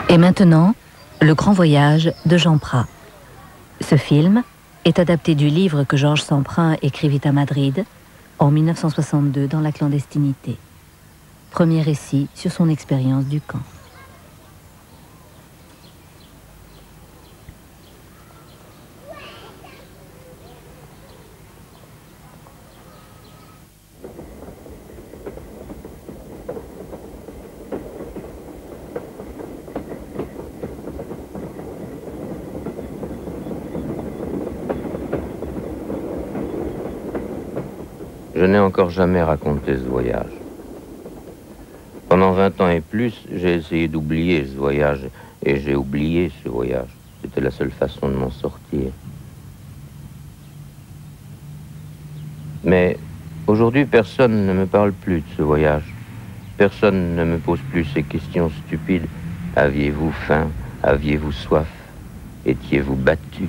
Et maintenant, Le Grand Voyage de Jean Prat. Ce film est adapté du livre que Georges Semprin écrivit à Madrid en 1962 dans la clandestinité. Premier récit sur son expérience du camp. Je n'ai encore jamais raconté ce voyage. Pendant 20 ans et plus, j'ai essayé d'oublier ce voyage, et j'ai oublié ce voyage. C'était la seule façon de m'en sortir. Mais aujourd'hui, personne ne me parle plus de ce voyage. Personne ne me pose plus ces questions stupides. Aviez-vous faim? Aviez-vous soif? Étiez-vous battu?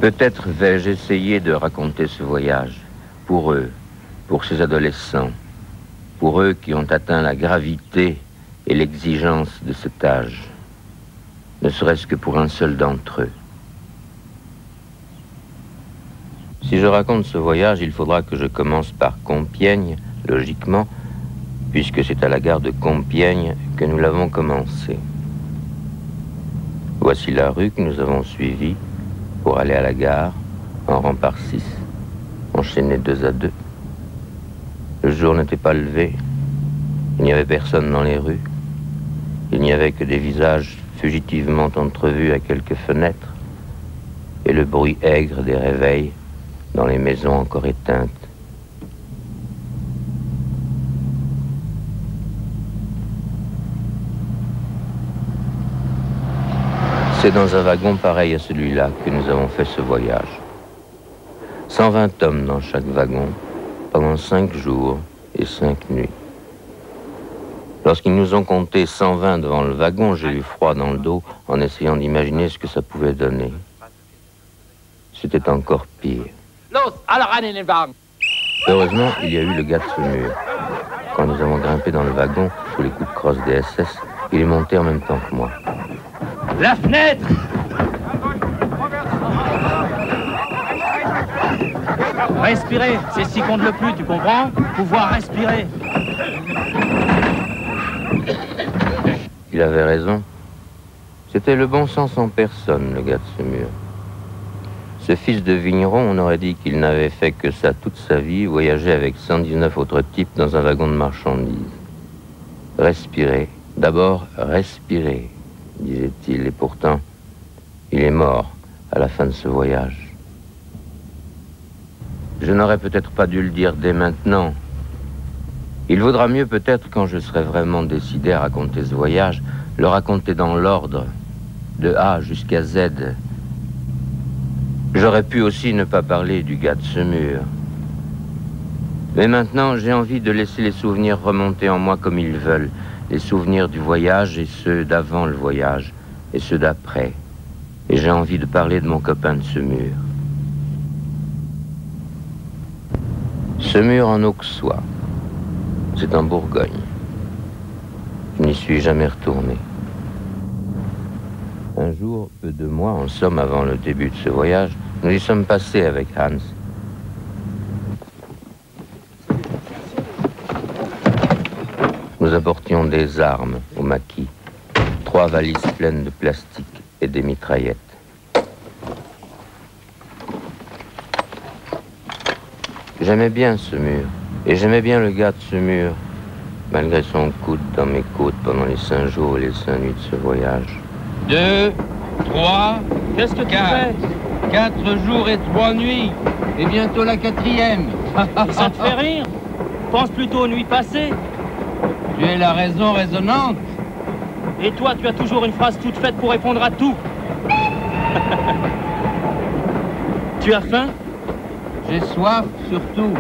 Peut-être vais-je essayer de raconter ce voyage pour eux, pour ces adolescents, pour eux qui ont atteint la gravité et l'exigence de cet âge, ne serait-ce que pour un seul d'entre eux. Si je raconte ce voyage, il faudra que je commence par Compiègne, logiquement, puisque c'est à la gare de Compiègne que nous l'avons commencé. Voici la rue que nous avons suivie pour aller à la gare, en rang par 6, enchaînés 2 à 2. Le jour n'était pas levé, il n'y avait personne dans les rues, il n'y avait que des visages fugitivement entrevus à quelques fenêtres, et le bruit aigre des réveils dans les maisons encore éteintes. C'est dans un wagon pareil à celui-là que nous avons fait ce voyage. 120 hommes dans chaque wagon, pendant 5 jours et 5 nuits. Lorsqu'ils nous ont compté 120 devant le wagon, j'ai eu froid dans le dos en essayant d'imaginer ce que ça pouvait donner. C'était encore pire. Heureusement, il y a eu le gars de ce mur. Quand nous avons grimpé dans le wagon, sous les coups de crosse des SS, il est monté en même temps que moi. La fenêtre! Respirer, c'est ce qui compte le plus, tu comprends? Pouvoir respirer. Il avait raison. C'était le bon sens en personne, le gars de ce mur. Ce fils de vigneron, on aurait dit qu'il n'avait fait que ça toute sa vie, voyager avec 119 autres types dans un wagon de marchandises. Respirer, d'abord respirer, disait-il, et pourtant, il est mort à la fin de ce voyage. Je n'aurais peut-être pas dû le dire dès maintenant. Il vaudra mieux peut-être, quand je serai vraiment décidé à raconter ce voyage, le raconter dans l'ordre, de A jusqu'à Z. J'aurais pu aussi ne pas parler du gars de ce mur. Mais maintenant, j'ai envie de laisser les souvenirs remonter en moi comme ils veulent. Les souvenirs du voyage et ceux d'avant le voyage et ceux d'après. Et j'ai envie de parler de mon copain de ce mur. Ce mur en Auxois, c'est en Bourgogne. Je n'y suis jamais retourné. Un jour, peu de mois, en somme avant le début de ce voyage, nous y sommes passés avec Hans. Nous apportions des armes au maquis, 3 valises pleines de plastique et des mitraillettes. J'aimais bien ce mur, et j'aimais bien le gars de ce mur, malgré son coude dans mes côtes pendant les 5 jours et les 5 nuits de ce voyage. 2, 3, Qu'est-ce que tu fais? 4 jours et 3 nuits, et bientôt la 4e. Ça te fait rire? Pense plutôt aux nuits passées. Tu es la raison résonante. Et toi, tu as toujours une phrase toute faite pour répondre à tout. Tu as faim? J'ai soif, surtout.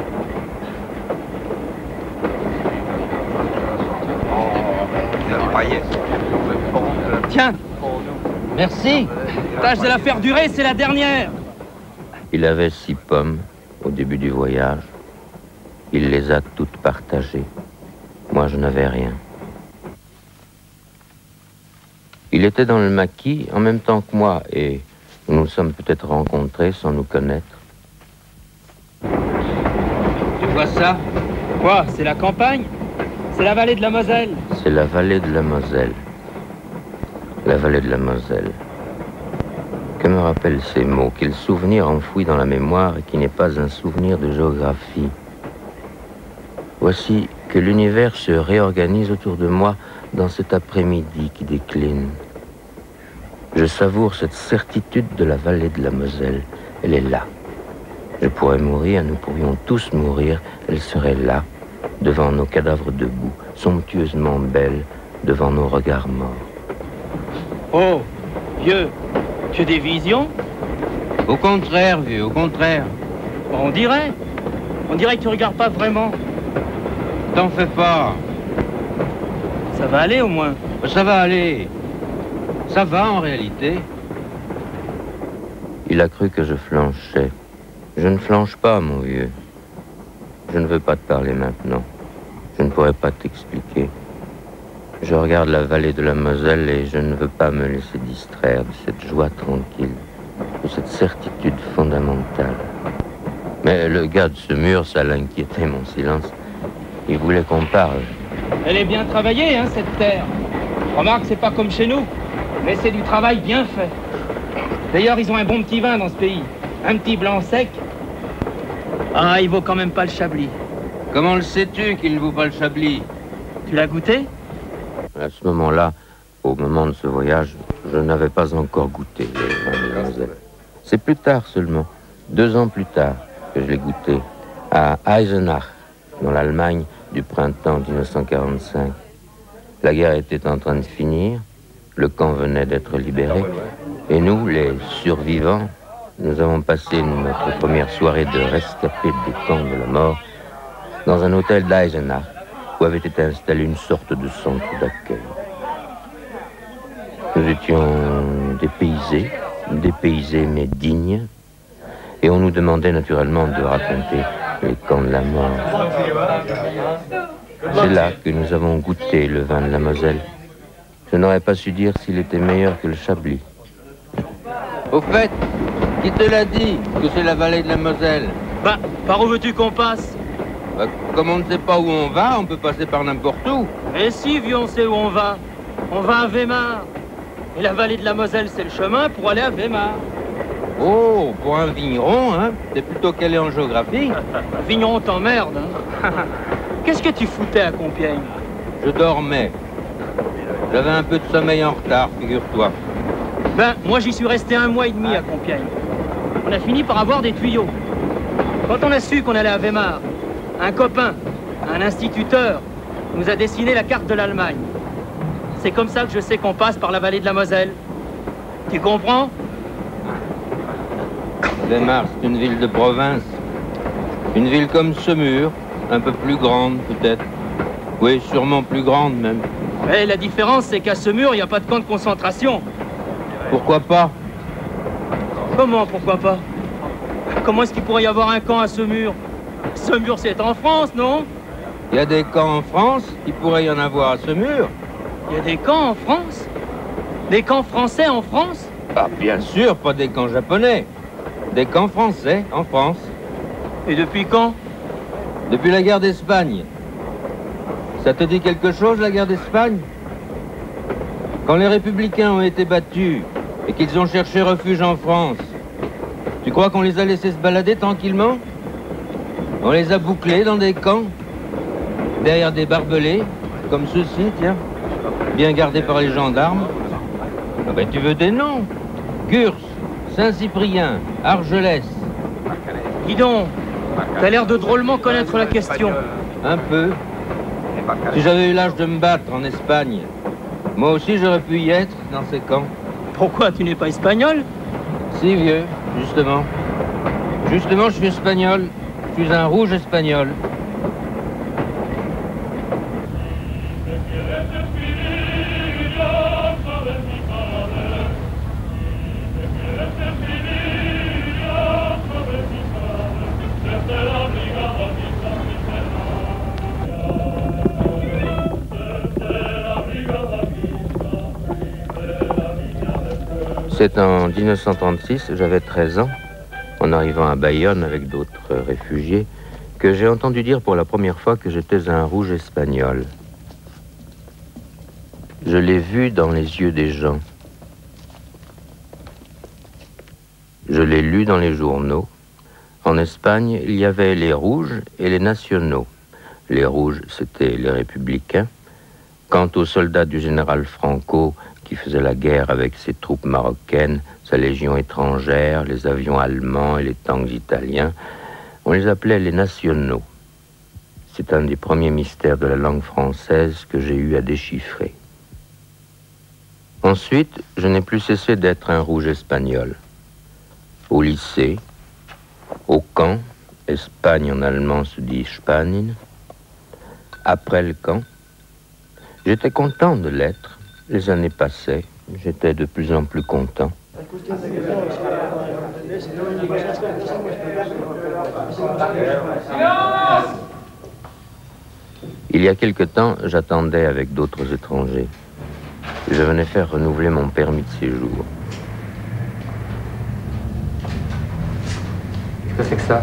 Tiens, Merci. tâche de la faire durer, c'est la dernière. Il avait 6 pommes au début du voyage. Il les a toutes partagées. Moi, je n'avais rien. Il était dans le maquis en même temps que moi et nous nous sommes peut-être rencontrés sans nous connaître. Tu vois ça? Quoi? C'est la campagne? C'est la vallée de la Moselle? C'est la vallée de la Moselle. La vallée de la Moselle. Que me rappellent ces mots? Quel souvenir enfoui dans la mémoire et qui n'est pas un souvenir de géographie. Voici que l'univers se réorganise autour de moi dans cet après-midi qui décline. Je savoure cette certitude de la vallée de la Moselle. Elle est là. Je pourrais mourir, nous pourrions tous mourir. Elle serait là, devant nos cadavres debout, somptueusement belle, devant nos regards morts. Oh, vieux, tu as des visions? Au contraire, vieux, au contraire. On dirait. On dirait que tu regardes pas vraiment. T'en fais pas. Ça va aller au moins. Ça va aller. Ça va en réalité. Il a cru que je flanchais. Je ne flanche pas, mon vieux. Je ne veux pas te parler maintenant. Je ne pourrais pas t'expliquer. Je regarde la vallée de la Moselle et je ne veux pas me laisser distraire de cette joie tranquille, de cette certitude fondamentale. Mais le gars de ce mur, ça l'inquiétait, mon silence. Il voulait qu'on parle. Elle est bien travaillée, hein, cette terre. Remarque, c'est pas comme chez nous, mais c'est du travail bien fait. D'ailleurs, ils ont un bon petit vin dans ce pays. Un petit blanc sec. Ah, il vaut quand même pas le Chablis. Comment le sais-tu qu'il ne vaut pas le Chablis? Tu l'as goûté? À ce moment-là, au moment de ce voyage, je n'avais pas encore goûté les vins de la Moselle. C'est plus tard seulement, 2 ans plus tard, que je l'ai goûté, à Eisenach, dans l'Allemagne du printemps 1945. La guerre était en train de finir, le camp venait d'être libéré, et nous, les survivants, nous avons passé notre première soirée de rescapés des camps de la mort dans un hôtel d'Eisenach, où avait été installée une sorte de centre d'accueil. Nous étions dépaysés mais dignes, et on nous demandait naturellement de raconter les camps de la mort. C'est là que nous avons goûté le vin de la Moselle. Je n'aurais pas su dire s'il était meilleur que le Chablis. Au fait, qui te l'a dit que c'est la vallée de la Moselle? Bah, par où veux-tu qu'on passe? Bah, comme on ne sait pas où on va, on peut passer par n'importe où. Et si, vieux, on sait où on va. On va à Weimar. Et la vallée de la Moselle, c'est le chemin pour aller à Weimar. Oh, pour un vigneron, hein? T'es plutôt calé en géographie. Vigneron t'emmerde, hein. Qu'est-ce que tu foutais à Compiègne? Je dormais. J'avais un peu de sommeil en retard, figure-toi. Ben, moi j'y suis resté 1 mois et demi à Compiègne. On a fini par avoir des tuyaux. Quand on a su qu'on allait à Weimar, un copain, un instituteur, nous a dessiné la carte de l'Allemagne. C'est comme ça que je sais qu'on passe par la vallée de la Moselle. Tu comprends? Weimar, c'est une ville de province. Une ville comme Semur, un peu plus grande peut-être. Oui, sûrement plus grande même. Mais la différence, c'est qu'à Semur, il n'y a pas de camp de concentration. Pourquoi pas? Comment, pourquoi pas? Comment est-ce qu'il pourrait y avoir un camp à Semur? Semur, c'est en France, non? Il y a des camps en France, il pourrait y en avoir à Semur. Il y a des camps en France? Des camps français en France? Ah, bien sûr, pas des camps japonais. Des camps français en France. Et depuis quand? Depuis la guerre d'Espagne. Ça te dit quelque chose, la guerre d'Espagne? Quand les républicains ont été battus et qu'ils ont cherché refuge en France, tu crois qu'on les a laissés se balader tranquillement? On les a bouclés dans des camps, derrière des barbelés, comme ceux-ci, tiens, bien gardés par les gendarmes. Ah ben, tu veux des noms? Gurs, Saint-Cyprien, Argelès. Dis donc, t'as l'air de drôlement connaître la question. Un peu. Si j'avais eu l'âge de me battre en Espagne, moi aussi j'aurais pu y être dans ces camps. Pourquoi, tu n'es pas espagnol? Si, vieux, justement. Justement, je suis espagnol. Je suis un rouge espagnol. C'est en 1936, j'avais 13 ans, en arrivant à Bayonne avec d'autres réfugiés, que j'ai entendu dire pour la première fois que j'étais un rouge espagnol. Je l'ai vu dans les yeux des gens. Je l'ai lu dans les journaux. En Espagne, il y avait les rouges et les nationaux. Les rouges, c'était les républicains. Quant aux soldats du général Franco, qui faisait la guerre avec ses troupes marocaines, sa légion étrangère, les avions allemands et les tanks italiens, on les appelait les nationaux. C'est un des premiers mystères de la langue française que j'ai eu à déchiffrer. Ensuite, je n'ai plus cessé d'être un rouge espagnol. Au lycée, au camp, Espagne en allemand se dit Spanien. Après le camp, j'étais content de l'être. Les années passaient, j'étais de plus en plus content. Il y a quelque temps, j'attendais avec d'autres étrangers. Je venais faire renouveler mon permis de séjour. Qu'est-ce que c'est que ça?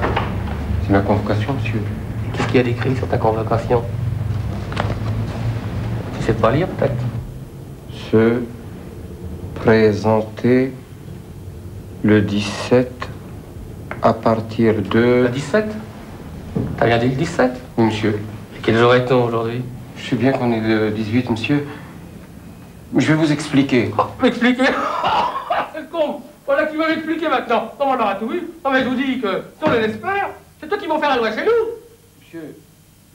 C'est ma convocation, monsieur. Qu'est-ce qu'il y a d'écrit sur ta convocation? Tu sais pas lire, peut-être? Se présenter le 17 à partir de... Le 17? T'as bien dit le 17? Oui, monsieur. Et quel jour est-on aujourd'hui? Je sais bien qu'on est le 18, monsieur. Je vais vous expliquer. Oh, m'expliquer? C'est con! Voilà qui va m'expliquer maintenant. Non, on aura tout vu. Non, mais je vous dis que, si on l'espère, c'est toi qui vont faire la loi chez nous. Monsieur,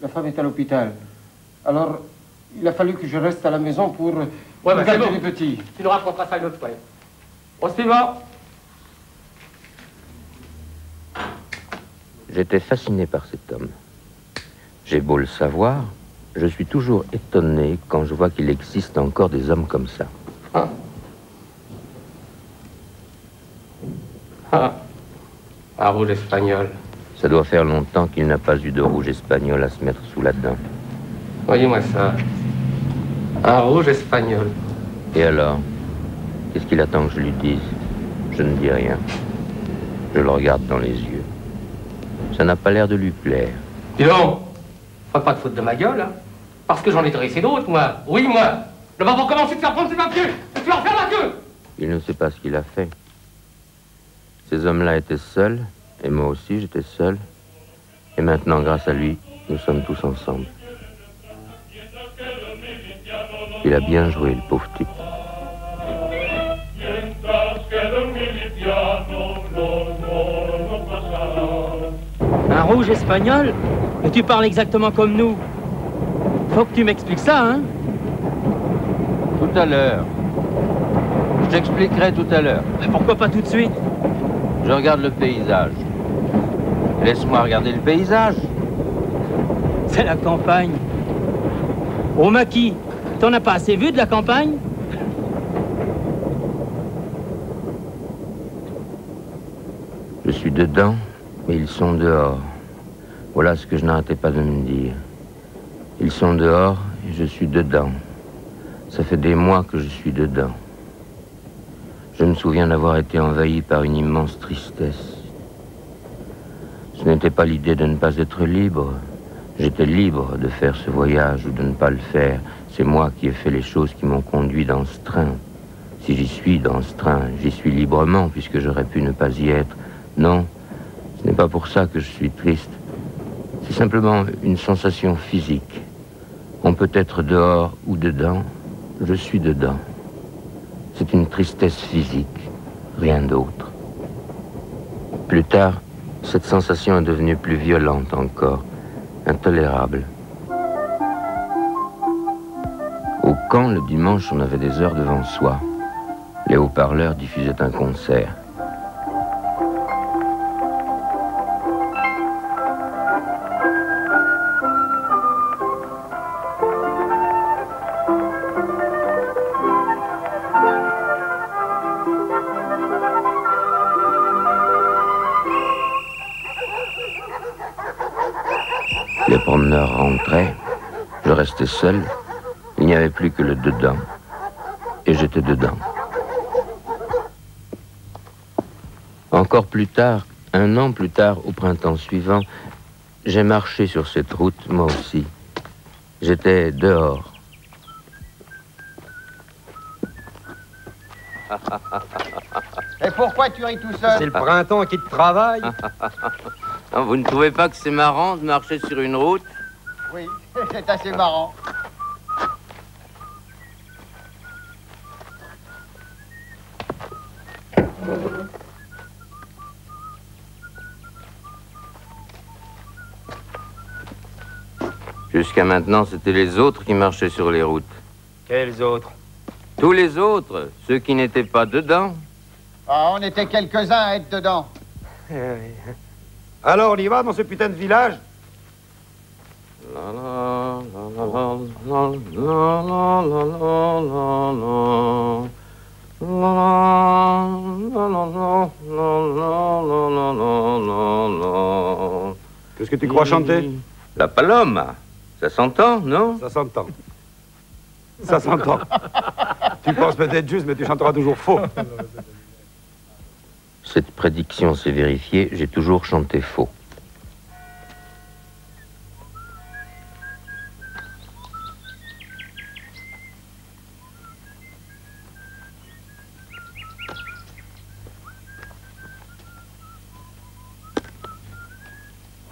la femme est à l'hôpital. Alors, il a fallu que je reste à la maison pour garder bon. Les petits. Tu nous raconteras ça une autre fois. On s'y va. J'étais fasciné par cet homme. J'ai beau le savoir, je suis toujours étonné quand je vois qu'il existe encore des hommes comme ça. Ah. Ah. Un rouge espagnol. Ça doit faire longtemps qu'il n'a pas eu de rouge espagnol à se mettre sous la dent. Voyez-moi ça. Un rouge espagnol. Et alors? Qu'est-ce qu'il attend que je lui dise? Je ne dis rien. Je le regarde dans les yeux. Ça n'a pas l'air de lui plaire. Dis donc, fais pas de faute de ma gueule, hein. Parce que j'en ai dressé d'autres, moi. Oui, moi. Le va commencer de faire prendre ses papiers. Et tu vas refaire la queue. Il ne sait pas ce qu'il a fait. Ces hommes-là étaient seuls, et moi aussi j'étais seul. Et maintenant, grâce à lui, nous sommes tous ensemble. Il a bien joué, le pauvre type. Un rouge espagnol? Mais tu parles exactement comme nous. Faut que tu m'expliques ça, hein? Tout à l'heure. Je t'expliquerai tout à l'heure. Mais pourquoi pas tout de suite? Je regarde le paysage. Laisse-moi regarder le paysage. C'est la campagne. Au maquis, t'en as pas assez vu de la campagne? Je suis dedans, mais ils sont dehors. Voilà ce que je n'arrêtais pas de me dire. Ils sont dehors et je suis dedans. Ça fait des mois que je suis dedans. Je me souviens d'avoir été envahi par une immense tristesse. Ce n'était pas l'idée de ne pas être libre. J'étais libre de faire ce voyage ou de ne pas le faire. C'est moi qui ai fait les choses qui m'ont conduit dans ce train. Si j'y suis dans ce train, j'y suis librement puisque j'aurais pu ne pas y être. Non, ce n'est pas pour ça que je suis triste. C'est simplement une sensation physique. On peut être dehors ou dedans. Je suis dedans. C'est une tristesse physique, rien d'autre. Plus tard, cette sensation est devenue plus violente encore, intolérable. Au camp, le dimanche, on avait des heures devant soi. Les haut-parleurs diffusaient un concert. Les promeneurs rentraient, je restais seul, il n'y avait plus que le dedans, et j'étais dedans. Encore plus tard, un an plus tard, au printemps suivant, j'ai marché sur cette route, moi aussi. J'étais dehors. Et pourquoi tu ris tout seul? C'est le printemps qui te travaille. Vous ne trouvez pas que c'est marrant de marcher sur une route? Oui, c'est assez marrant. Jusqu'à maintenant, c'était les autres qui marchaient sur les routes. Quels autres? Tous les autres, ceux qui n'étaient pas dedans. Ah, on était quelques-uns à être dedans. Alors, on y va dans ce putain de village? Qu'est-ce que tu crois chanter? La Paloma. Ça s'entend, non? Ça s'entend. Ça s'entend. Tu penses peut-être juste, mais tu chanteras toujours faux. Cette prédiction s'est vérifiée, j'ai toujours chanté faux.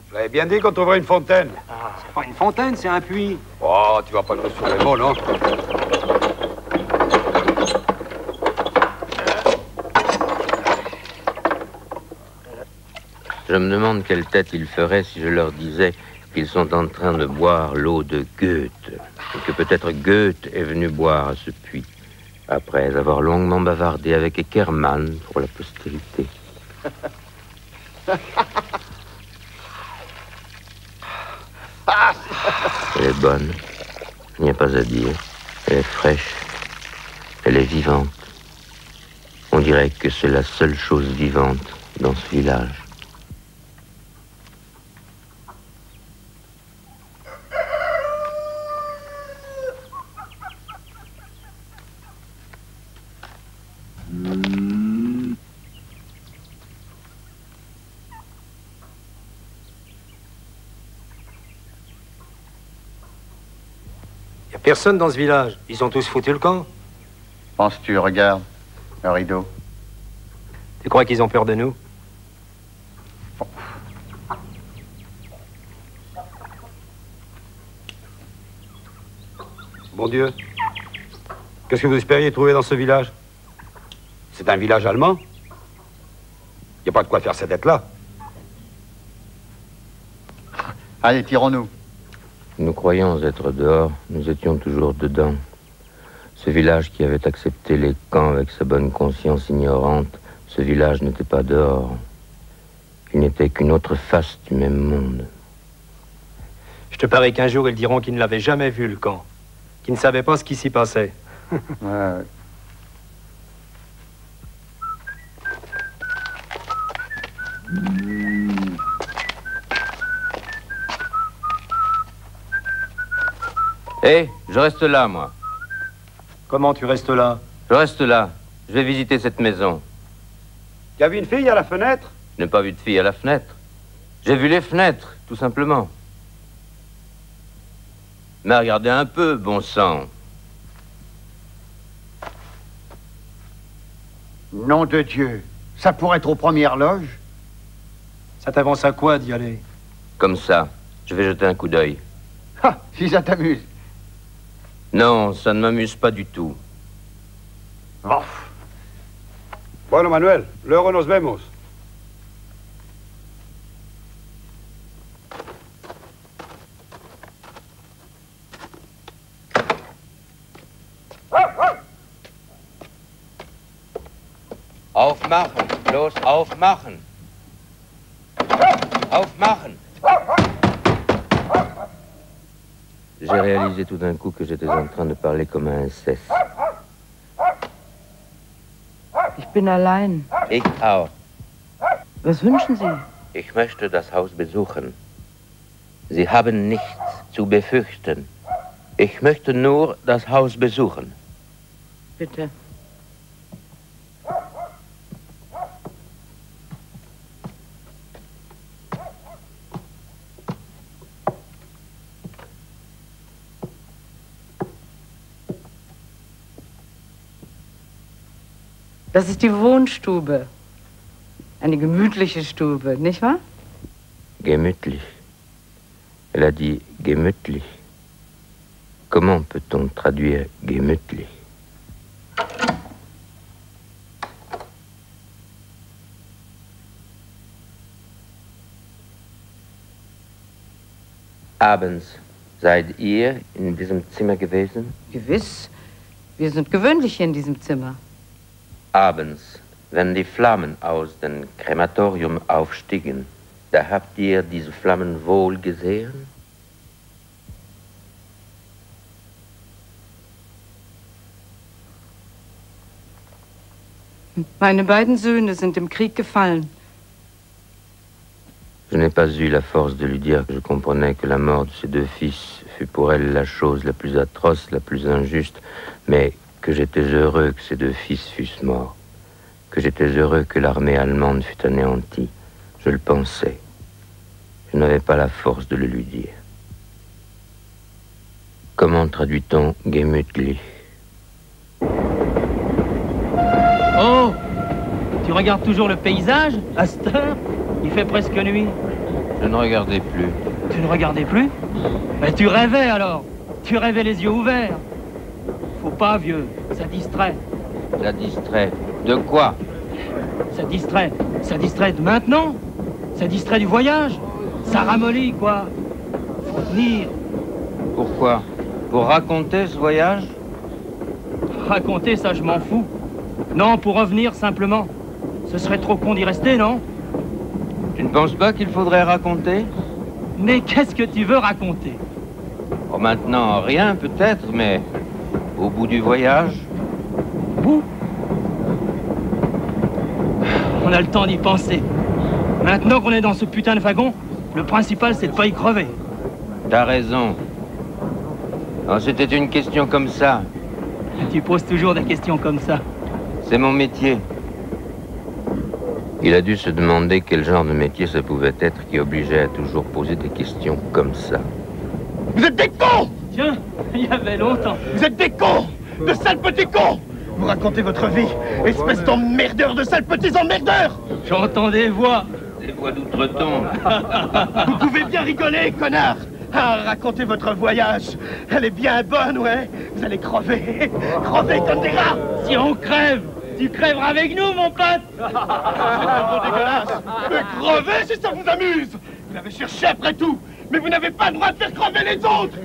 Je l'avais bien dit qu'on trouverait une fontaine. Ah, c'est pas une fontaine, c'est un puits. Oh, tu vas pas jouer sur les mots, non? Je me demande quelle tête ils feraient si je leur disais qu'ils sont en train de boire l'eau de Goethe, et que peut-être Goethe est venu boire à ce puits, après avoir longuement bavardé avec Eckermann pour la postérité. Elle est bonne, il n'y a pas à dire. Elle est fraîche, elle est vivante. On dirait que c'est la seule chose vivante dans ce village. Y a personne dans ce village. Ils ont tous foutu le camp. Penses-tu, regarde, le rideau. Tu crois qu'ils ont peur de nous? Bon Dieu. Qu'est-ce que vous espériez trouver dans ce village? C'est un village allemand? Il n'y a pas de quoi faire cette dette-là. Allez, tirons-nous. Nous croyons être dehors, nous étions toujours dedans. Ce village qui avait accepté les camps avec sa bonne conscience ignorante, ce village n'était pas dehors. Il n'était qu'une autre face du même monde. Je te parie qu'un jour, ils diront qu'ils ne l'avaient jamais vu, le camp. Qu'ils ne savaient pas ce qui s'y passait. Ouais. Hé, je reste là, moi. Comment tu restes là? Je reste là. Je vais visiter cette maison. Il y avait une fille à la fenêtre? Je n'ai pas vu de fille à la fenêtre. J'ai vu les fenêtres, tout simplement. Mais regardez un peu, bon sang. Nom de Dieu, ça pourrait être aux premières loges. Ça t'avance à quoi d'y aller? Comme ça, je vais jeter un coup d'œil. Ah, si ça t'amuse. Non, ça ne m'amuse pas du tout. Oh. Bueno, Manuel, luego nos vemos. Aufmachen, los, aufmachen. Aufmachen. J'ai réalisé tout d'un coup que j'étais en train de parler comme un inceste. Ich bin allein. Ich auch. Was wünschen Sie? Ich möchte das Haus besuchen. Sie haben nichts zu befürchten. Ich möchte nur das Haus besuchen. Bitte. Das ist die Wohnstube. Eine gemütliche Stube, nicht wahr? Gemütlich. Elle a dit gemütlich. Comment peut-on traduire gemütlich? Abends seid ihr in diesem Zimmer gewesen? Gewiss. Wir sind gewöhnlich hier in diesem Zimmer. Abends, wenn die Flammen aus dem Krematorium aufstiegen, da habt ihr diese Flammen wohl gesehen? Meine beiden Söhne sind im Krieg gefallen. Je n'ai pas eu la force de lui dire que je comprenais que la mort de ses deux fils fut pour elle la chose la plus atroce, la plus injuste, mais que j'étais heureux que ces deux fils fussent morts, que j'étais heureux que l'armée allemande fût anéantie. Je le pensais. Je n'avais pas la force de le lui dire. Comment traduit-on gemütlich? Oh! Tu regardes toujours le paysage, à cette heure? Il fait presque nuit. Je ne regardais plus. Tu ne regardais plus? Mais tu rêvais alors. Tu rêvais les yeux ouverts. Faut pas, vieux. Ça distrait. Ça distrait. De quoi? Ça distrait. Ça distrait de maintenant. Ça distrait du voyage. Ça ramollit, quoi. Faut tenir. Pourquoi? Pour raconter ce voyage? Raconter, ça, je m'en fous. Non, pour revenir, simplement. Ce serait trop con d'y rester, non? Tu ne penses pas qu'il faudrait raconter? Mais qu'est-ce que tu veux raconter? Oh, maintenant, rien peut-être, mais au bout du voyage. Au bout? On a le temps d'y penser. Maintenant qu'on est dans ce putain de wagon, le principal, c'est de pas y crever. T'as raison. Oh, c'était une question comme ça. Tu poses toujours des questions comme ça. C'est mon métier. Il a dû se demander quel genre de métier ça pouvait être qui obligeait à toujours poser des questions comme ça. Vous êtes des cons! Tiens, il y avait longtemps. Vous êtes des cons! De sales petits cons! Vous racontez votre vie, espèce d'emmerdeurs, de sales petits emmerdeurs! J'entends des voix. Des voix d'outre-tombe. Vous pouvez bien rigoler, connard! Ah, racontez votre voyage. Elle est bien bonne, ouais. Vous allez crever. Crever comme des rats. Si on crève, tu crèveras avec nous, mon pote. C'est un peu dégueulasse. Mais crever si ça vous amuse. Vous l'avez cherché après tout. Mais vous n'avez pas le droit de faire crever les autres.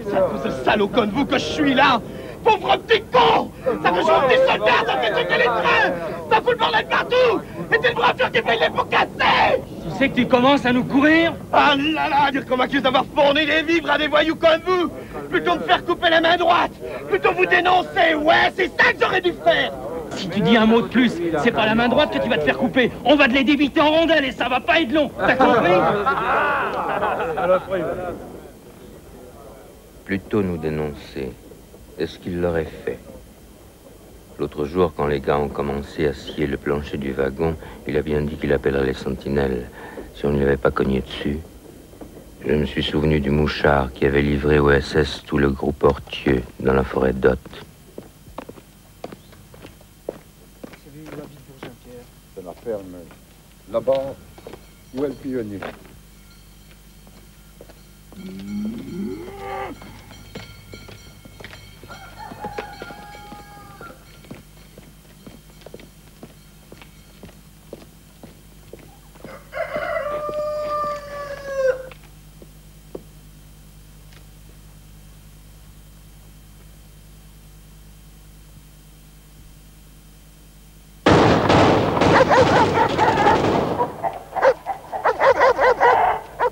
C'est à cause de salauds comme vous que je suis là. Pauvre petit con. Ça fait jouer des soldats, ça fait sauter les trains. Ça fout le bordel partout. Et c'est le bras sûr qui paye les pots cassés. Tu sais que tu commences à nous courir? Ah là là, dire qu'on m'accuse d'avoir fourni les vivres à des voyous comme vous. Plutôt me faire couper la main droite. Plutôt vous dénoncer. Ouais, c'est ça que j'aurais dû faire. Si tu dis un mot de plus, c'est pas la main droite que tu vas te faire couper. On va te les débiter en rondelles et ça va pas être long. T'as compris? Plutôt nous dénoncer. C'est ce qu'il leur est fait. L'autre jour, quand les gars ont commencé à scier le plancher du wagon, il a bien dit qu'il appellerait les sentinelles si on ne lui avait pas cogné dessus. Je me suis souvenu du mouchard qui avait livré au SS tout le groupe Ortieux dans la forêt d'Hôte. C'est la ferme là-bas où est le pionnier.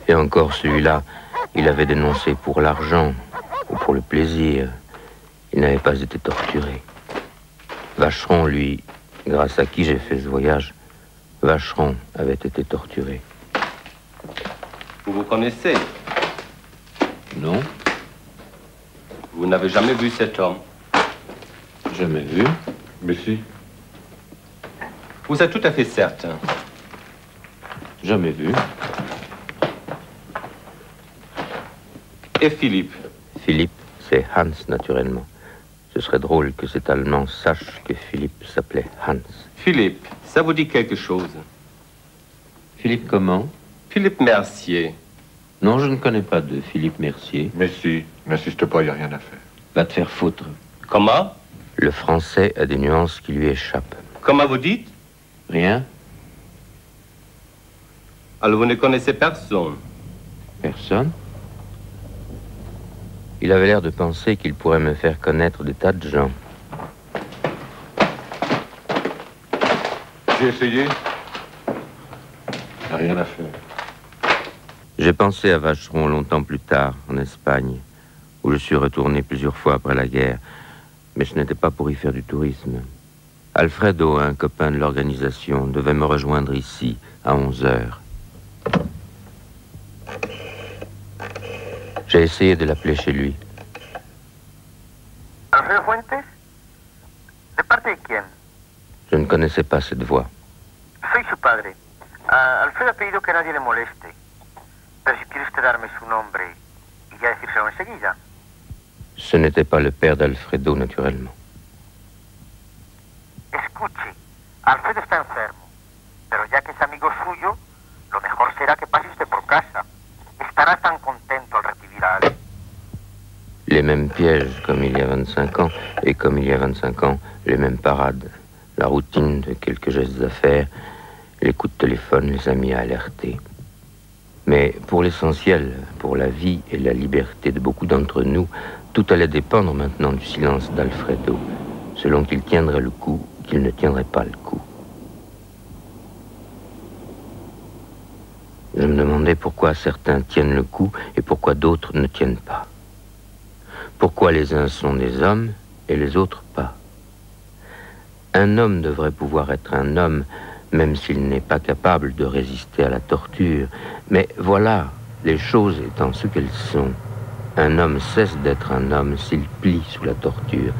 Et encore celui-là, il avait dénoncé pour l'argent ou pour le plaisir. Il n'avait pas été torturé. Vacheron, lui, grâce à qui j'ai fait ce voyage, Vacheron avait été torturé. Vous vous connaissez? Non? Vous n'avez jamais vu cet homme? Jamais vu? Mais si. Vous êtes tout à fait certain? Jamais vu. Et Philippe? Philippe, c'est Hans, naturellement. Ce serait drôle que cet Allemand sache que Philippe s'appelait Hans. Philippe, ça vous dit quelque chose? Philippe comment? Philippe Mercier. Non, je ne connais pas de Philippe Mercier. Mais si, n'insiste pas, il n'y a rien à faire. Va te faire foutre. Comment? Le français a des nuances qui lui échappent. Comment vous dites? Rien? Alors vous ne connaissez personne? Personne? Il avait l'air de penser qu'il pourrait me faire connaître des tas de gens. J'ai essayé. Il n'y a rien à faire. J'ai pensé à Vacheron longtemps plus tard, en Espagne, où je suis retourné plusieurs fois après la guerre, mais ce n'était pas pour y faire du tourisme. Alfredo, un copain de l'organisation, devait me rejoindre ici, à 11 heures. J'ai essayé de l'appeler chez lui. Alfredo Fuentes? ¿De parte de quién? Je ne connaissais pas cette voix. Soy su padre. Alfredo ha pedido que nadie le moleste. Pero si quiere usted darme su nombre y ya decírselo enseguida. Ce n'était pas le père d'Alfredo, naturellement. Escuche, Alfredo está enfermo. Pero ya que es amigo suyo, lo mejor será que pase usted por casa. Estará tan contento al recibir a alguien. Les mêmes pièges comme il y a 25 ans, et comme il y a 25 ans, les mêmes parades. La routine de quelques gestes à faire, les coups de téléphone, les amis à alerter. Mais pour l'essentiel, pour la vie et la liberté de beaucoup d'entre nous, tout allait dépendre maintenant du silence d'Alfredo, selon qu'il tiendrait le coup, qu'il ne tiendrait pas le coup. Je me demandais pourquoi certains tiennent le coup et pourquoi d'autres ne tiennent pas. Pourquoi les uns sont des hommes et les autres pas. Un homme devrait pouvoir être un homme, même s'il n'est pas capable de résister à la torture. Mais voilà, les choses étant ce qu'elles sont, un homme cesse d'être un homme s'il plie sous la torture,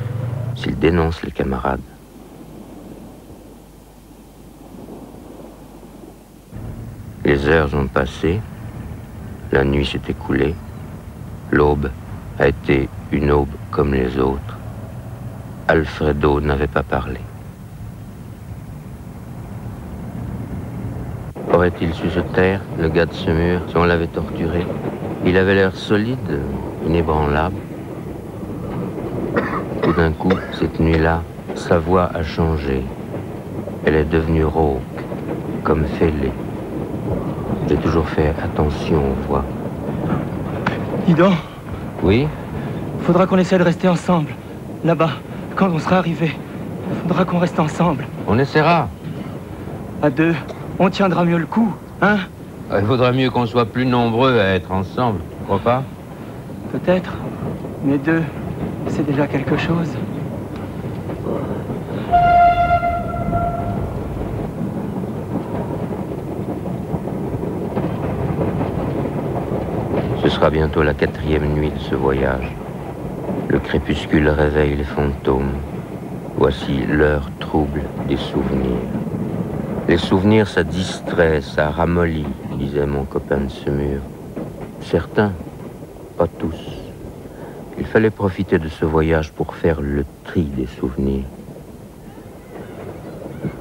s'il dénonce les camarades. Les heures ont passé, la nuit s'est écoulée, l'aube a été une aube comme les autres. Alfredo n'avait pas parlé. Aurait-il su se taire, le gars de ce mur, si on l'avait torturé? Il avait l'air solide, inébranlable. Tout d'un coup, cette nuit-là, sa voix a changé. Elle est devenue rauque, comme fêlée. J'ai toujours fait attention aux voix. Dis donc. Oui? Faudra qu'on essaie de rester ensemble. Là-bas, quand on sera arrivé. Faudra qu'on reste ensemble. On essaiera. À deux, on tiendra mieux le coup, hein? Il vaudra mieux qu'on soit plus nombreux à être ensemble, tu crois pas? Peut-être, mais deux, c'est déjà quelque chose. Ce sera bientôt la 4e nuit de ce voyage. Le crépuscule réveille les fantômes. Voici l'heure trouble des souvenirs. Les souvenirs, ça distrait, ça ramollit, disait mon copain de ce mur. Certains, pas tous. Il fallait profiter de ce voyage pour faire le tri des souvenirs.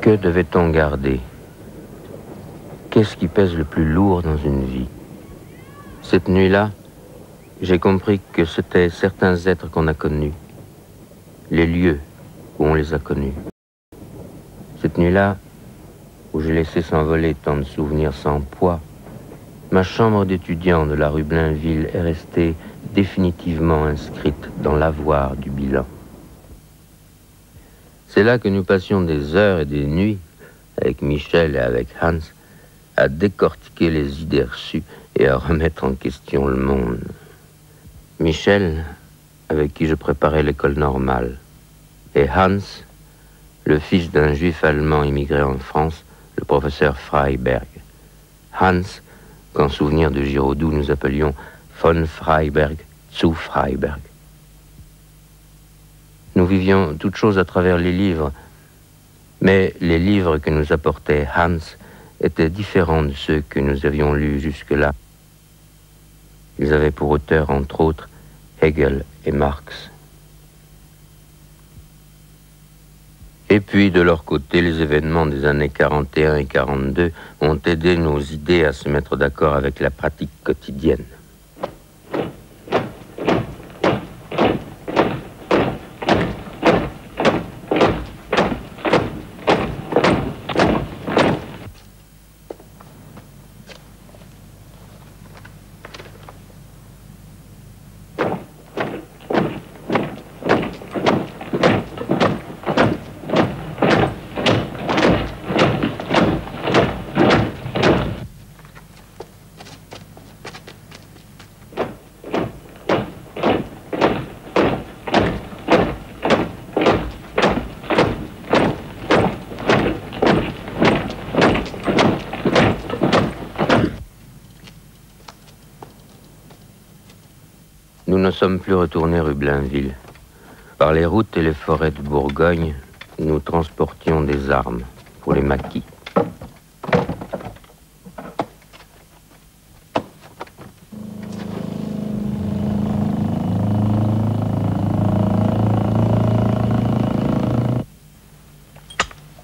Que devait-on garder? Qu'est-ce qui pèse le plus lourd dans une vie? Cette nuit-là, j'ai compris que c'était certains êtres qu'on a connus, les lieux où on les a connus. Cette nuit-là, où j'ai laissé s'envoler tant de souvenirs sans poids, ma chambre d'étudiant de la rue Blainville est restée définitivement inscrite dans l'avoir du bilan. C'est là que nous passions des heures et des nuits, avec Michel et avec Hans, à décortiquer les idées reçues et à remettre en question le monde. Michel, avec qui je préparais l'école normale, et Hans, le fils d'un juif allemand immigré en France, le professeur Freiberg. Hans, qu'en souvenir de Giraudoux nous appelions von Freiberg zu Freiberg. Nous vivions toutes choses à travers les livres, mais les livres que nous apportait Hans étaient différents de ceux que nous avions lus jusque-là. Ils avaient pour auteurs, entre autres, Hegel et Marx. Et puis, de leur côté, les événements des années 41 et 42 ont aidé nos idées à se mettre d'accord avec la pratique quotidienne. Nous ne sommes plus retournés rue Blainville. Par les routes et les forêts de Bourgogne, nous transportions des armes pour les maquis.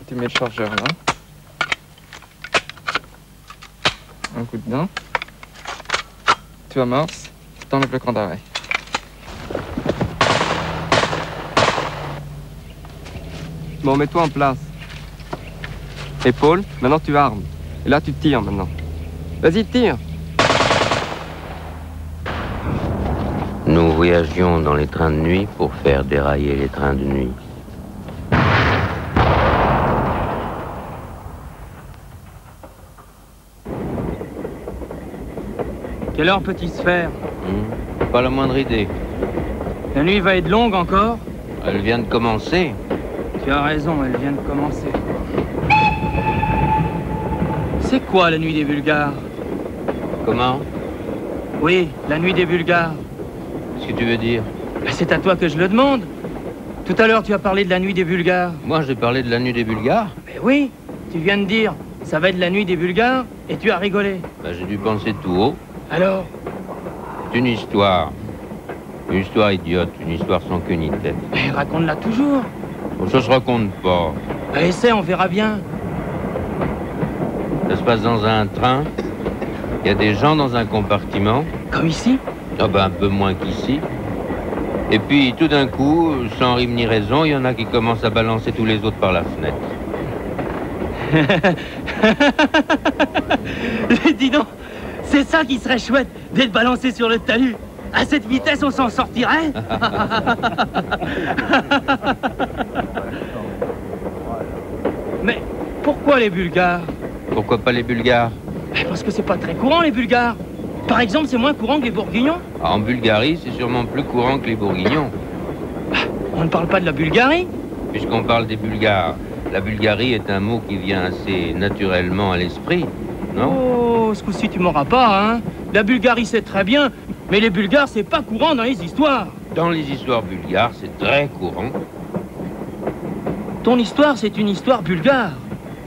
Tu mets le chargeur là. Un coup dedans. Tu amorces, tu t'enlèves le cran d'arrêt. Bon, mets-toi en place. Épaule, maintenant tu armes. Et là tu tires maintenant. Vas-y, tire. Nous voyagions dans les trains de nuit pour faire dérailler les trains de nuit. Quelle heure peut-il se faire? Pas la moindre idée. La nuit va être longue encore? Elle vient de commencer. Tu as raison, elle vient de commencer. C'est quoi la nuit des Bulgares? Comment? Oui, la nuit des Bulgares. Qu'est-ce que tu veux dire? C'est à toi que je le demande. Tout à l'heure, tu as parlé de la nuit des Bulgares. Moi, j'ai parlé de la nuit des Bulgares? Mais oui, tu viens de dire, ça va être la nuit des Bulgares, et tu as rigolé. Ben, j'ai dû penser tout haut. Alors? C'est une histoire. Une histoire idiote, une histoire sans queue ni tête. Mais raconte-la toujours. Ça se raconte pas. Ben, essaie, on verra bien. Ça se passe dans un train. Il y a des gens dans un compartiment. Comme ici? Ah ben, un peu moins qu'ici. Et puis, tout d'un coup, sans rime ni raison, il y en a qui commencent à balancer tous les autres par la fenêtre. Dis donc, c'est ça qui serait chouette, d'être balancé sur le talus. À cette vitesse, on s'en sortirait. Mais pourquoi les Bulgares? Pourquoi pas les Bulgares? Parce que c'est pas très courant, les Bulgares. Par exemple, c'est moins courant que les Bourguignons. Ah, en Bulgarie, c'est sûrement plus courant que les Bourguignons. On ne parle pas de la Bulgarie? Puisqu'on parle des Bulgares, la Bulgarie est un mot qui vient assez naturellement à l'esprit, non? Oh, ce coup-ci, tu m'auras pas, hein? La Bulgarie, c'est très bien, mais les Bulgares, c'est pas courant dans les histoires. Dans les histoires bulgares, c'est très courant. Ton histoire, c'est une histoire bulgare.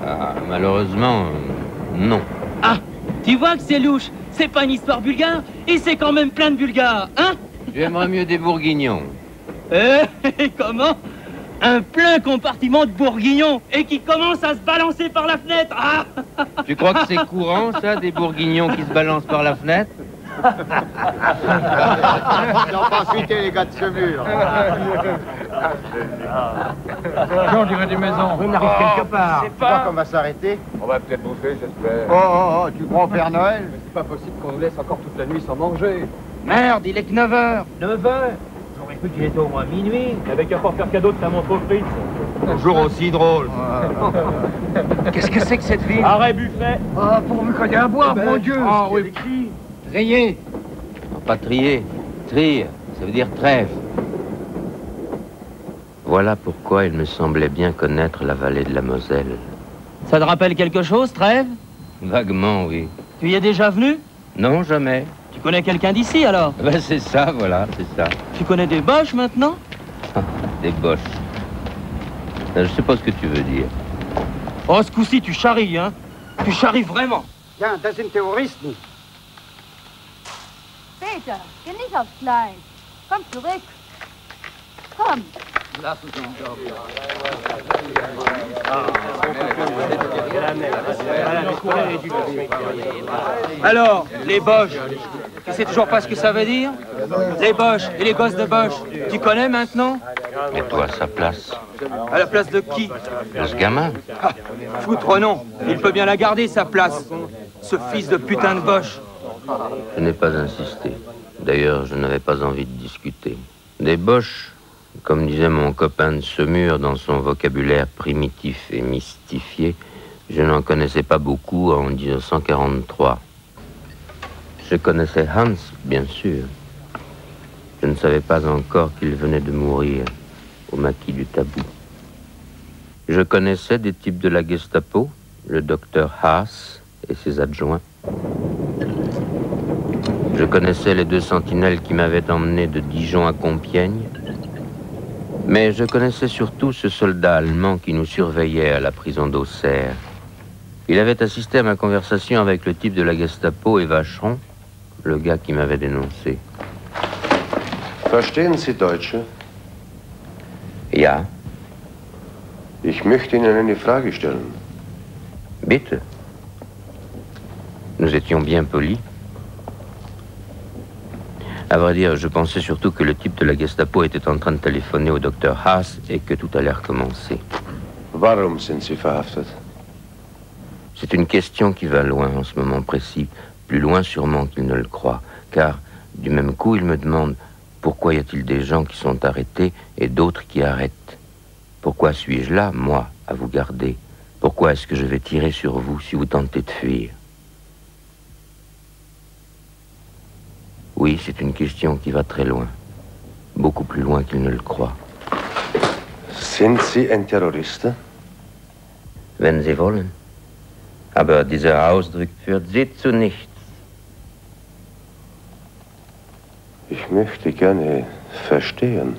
Ah, malheureusement, non. Ah, tu vois que c'est louche. C'est pas une histoire bulgare, et c'est quand même plein de Bulgares, hein? Tu aimerais mieux des Bourguignons. Comment? Un plein compartiment de Bourguignons, et qui commence à se balancer par la fenêtre. Ah. Tu crois que c'est courant, ça, des Bourguignons qui se balancent par la fenêtre? Ils n'ont pas fuité, les gars de ce mur. On dirait des maisons. On arrive quelque part. Tu crois qu'on va s'arrêter? On va peut-être bouffer, j'espère. Oh, tu crois au Père Noël? C'est pas possible qu'on nous laisse encore toute la nuit sans manger. Merde, il est que 9h. 9h? J'aurais cru qu'il était au moins minuit. Il avait qu'à pas faire cadeau de ta montre aux frites. Toujours aussi drôle. Qu'est-ce que c'est que cette ville? Arrêt buffet. Ah, pourvu qu'on ait à boire, mon Dieu. Ah oui. Rayé. Pas trier. Trire, ça veut dire trêve. Voilà pourquoi il me semblait bien connaître la vallée de la Moselle. Ça te rappelle quelque chose, Trèves? Vaguement, oui. Tu y es déjà venu? Non, jamais. Tu connais quelqu'un d'ici, alors? Ben, c'est ça, voilà, c'est ça. Tu connais des Boches, maintenant? Des Boches. Je sais pas ce que tu veux dire. Oh, ce coup-ci, tu charries, hein? Tu charries vraiment. Tiens, das sind Terroristen. Peter, geh nicht aufs Gleis. Komm zurück. Komm. Alors, les Boches, tu sais toujours pas ce que ça veut dire? Les Boches et les gosses de Boche, tu connais maintenant? Mets-toi à sa place. À la place de qui? De ce gamin. Ah, foutre non, il peut bien la garder, sa place. Ce fils de putain de Boche. Je n'ai pas insisté. D'ailleurs, je n'avais pas envie de discuter. Des Boches, comme disait mon copain de Saumur dans son vocabulaire primitif et mystifié, je n'en connaissais pas beaucoup en 1943. Je connaissais Hans, bien sûr. Je ne savais pas encore qu'il venait de mourir au maquis du Tabou. Je connaissais des types de la Gestapo, le docteur Haas et ses adjoints. Je connaissais les 2 sentinelles qui m'avaient emmené de Dijon à Compiègne. Mais je connaissais surtout ce soldat allemand qui nous surveillait à la prison d'Auxerre. Il avait assisté à ma conversation avec le type de la Gestapo et Vacheron, le gars qui m'avait dénoncé. Verstehen Sie Deutsche? Ja. Ich möchte Ihnen eine Frage stellen. Bitte. Nous étions bien polis. À vrai dire, je pensais surtout que le type de la Gestapo était en train de téléphoner au docteur Haas et que tout allait recommencer. Warum sind Sie verhaftet? C'est une question qui va loin en ce moment précis, plus loin sûrement qu'il ne le croit, car du même coup il me demande pourquoi y a-t-il des gens qui sont arrêtés et d'autres qui arrêtent? Pourquoi suis-je là, moi, à vous garder? Pourquoi est-ce que je vais tirer sur vous si vous tentez de fuir? Oui, c'est une question qui va très loin, beaucoup plus loin qu'il ne le croit. Sind Sie ein Terrorist? Wenn Sie wollen. Aber dieser Ausdruck führt Sie zu nichts. Ich möchte gerne verstehen.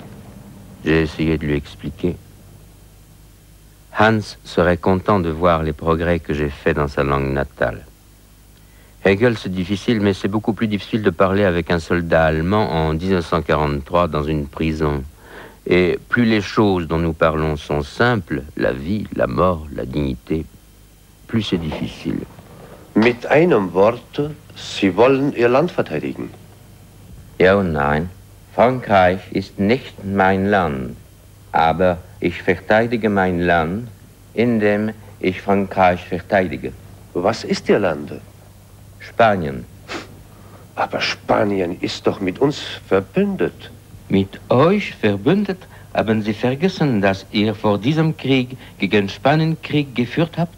J'ai essayé de lui expliquer. Hans serait content de voir les progrès que j'ai faits dans sa langue natale. Hegel, c'est difficile, mais c'est beaucoup plus difficile de parler avec un soldat allemand en 1943 dans une prison. Et plus les choses dont nous parlons sont simples, la vie, la mort, la dignité, plus c'est difficile. Mit einem Wort, Sie wollen Ihr Land verteidigen. Ja und nein. Frankreich ist nicht mein Land. Aber ich verteidige mein Land, indem ich Frankreich verteidige. Was ist Ihr Land? Spanien. Aber Spanien ist doch mit uns verbündet. Mit euch verbündet? Haben Sie vergessen, dass ihr vor diesem Krieg gegen Spanien Krieg geführt habt?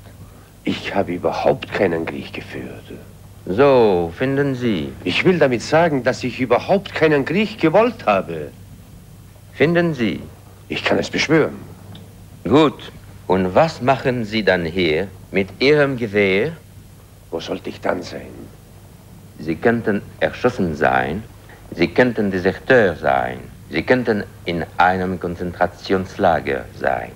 Ich habe überhaupt keinen Krieg geführt. So, finden Sie. Ich will damit sagen, dass ich überhaupt keinen Krieg gewollt habe. Finden Sie. Ich kann es beschwören. Gut. Und was machen Sie dann hier mit Ihrem Gewehr? Wo sollte ich dann sein? Sie könnten erschossen sein. Sie könnten Deserteur sein. Sie könnten in einem Konzentrationslager sein.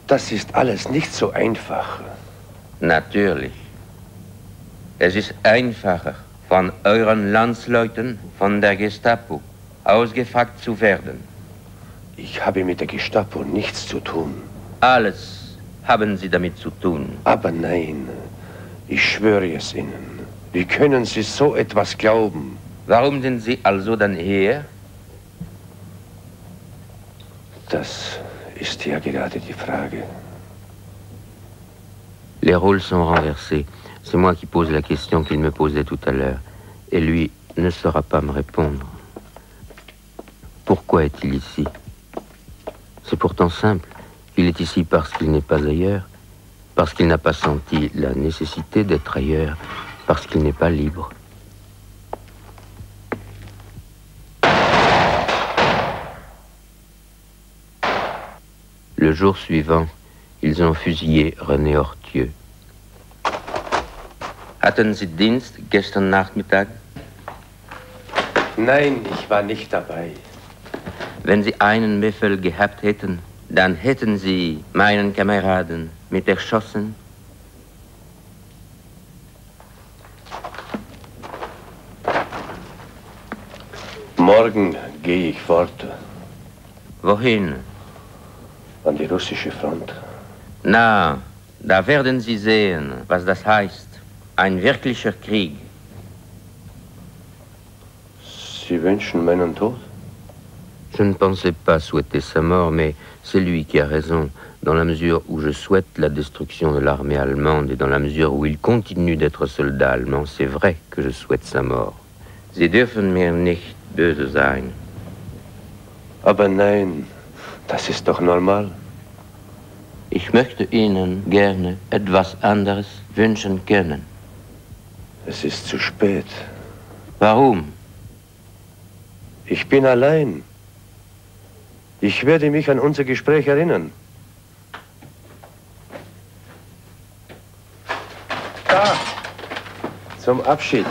Das ist alles nicht so einfach. Natürlich. Es ist einfacher, von euren Landsleuten, von der Gestapo, ausgefragt zu werden. Ich habe mit der Gestapo nichts zu tun. Alles haben Sie damit zu tun. Aber nein, ich schwöre es Ihnen. Wie können Sie so etwas glauben? Warum sind Sie also dann hier? Das ist ja gerade die Frage. Les rôles sont renversés. C'est moi qui pose la question qu'il me posait tout à l'heure. Et lui ne saura pas me répondre. Pourquoi est-il ici? C'est pourtant simple. Il est ici parce qu'il n'est pas ailleurs, parce qu'il n'a pas senti la nécessité d'être ailleurs, parce qu'il n'est pas libre. Le jour suivant, ils ont fusillé René Hortieux. Hatten Sie Dienst gestern Nachmittag? Nein, ich war nicht dabei. Wenn Sie einen Befehl gehabt hätten, dann hätten Sie meinen Kameraden mit erschossen. Morgen gehe ich fort. Wohin? An die russische Front. Na, da werden Sie sehen, was das heißt. Ein wirklicher Krieg. Sie wünschen meinen Tod? Je ne pensais pas souhaiter sa mort, mais c'est lui qui a raison, dans la mesure où je souhaite la destruction de l'armée allemande et dans la mesure où il continue d'être soldat allemand, c'est vrai que je souhaite sa mort. Sie dürfen mir nicht böse sein. Aber nein, das ist doch normal. Ich möchte Ihnen gerne etwas anderes wünschen können. Es ist zu spät. Warum? Ich bin allein. Ich werde mich an unser Gespräch erinnern. Da, zum Abschied.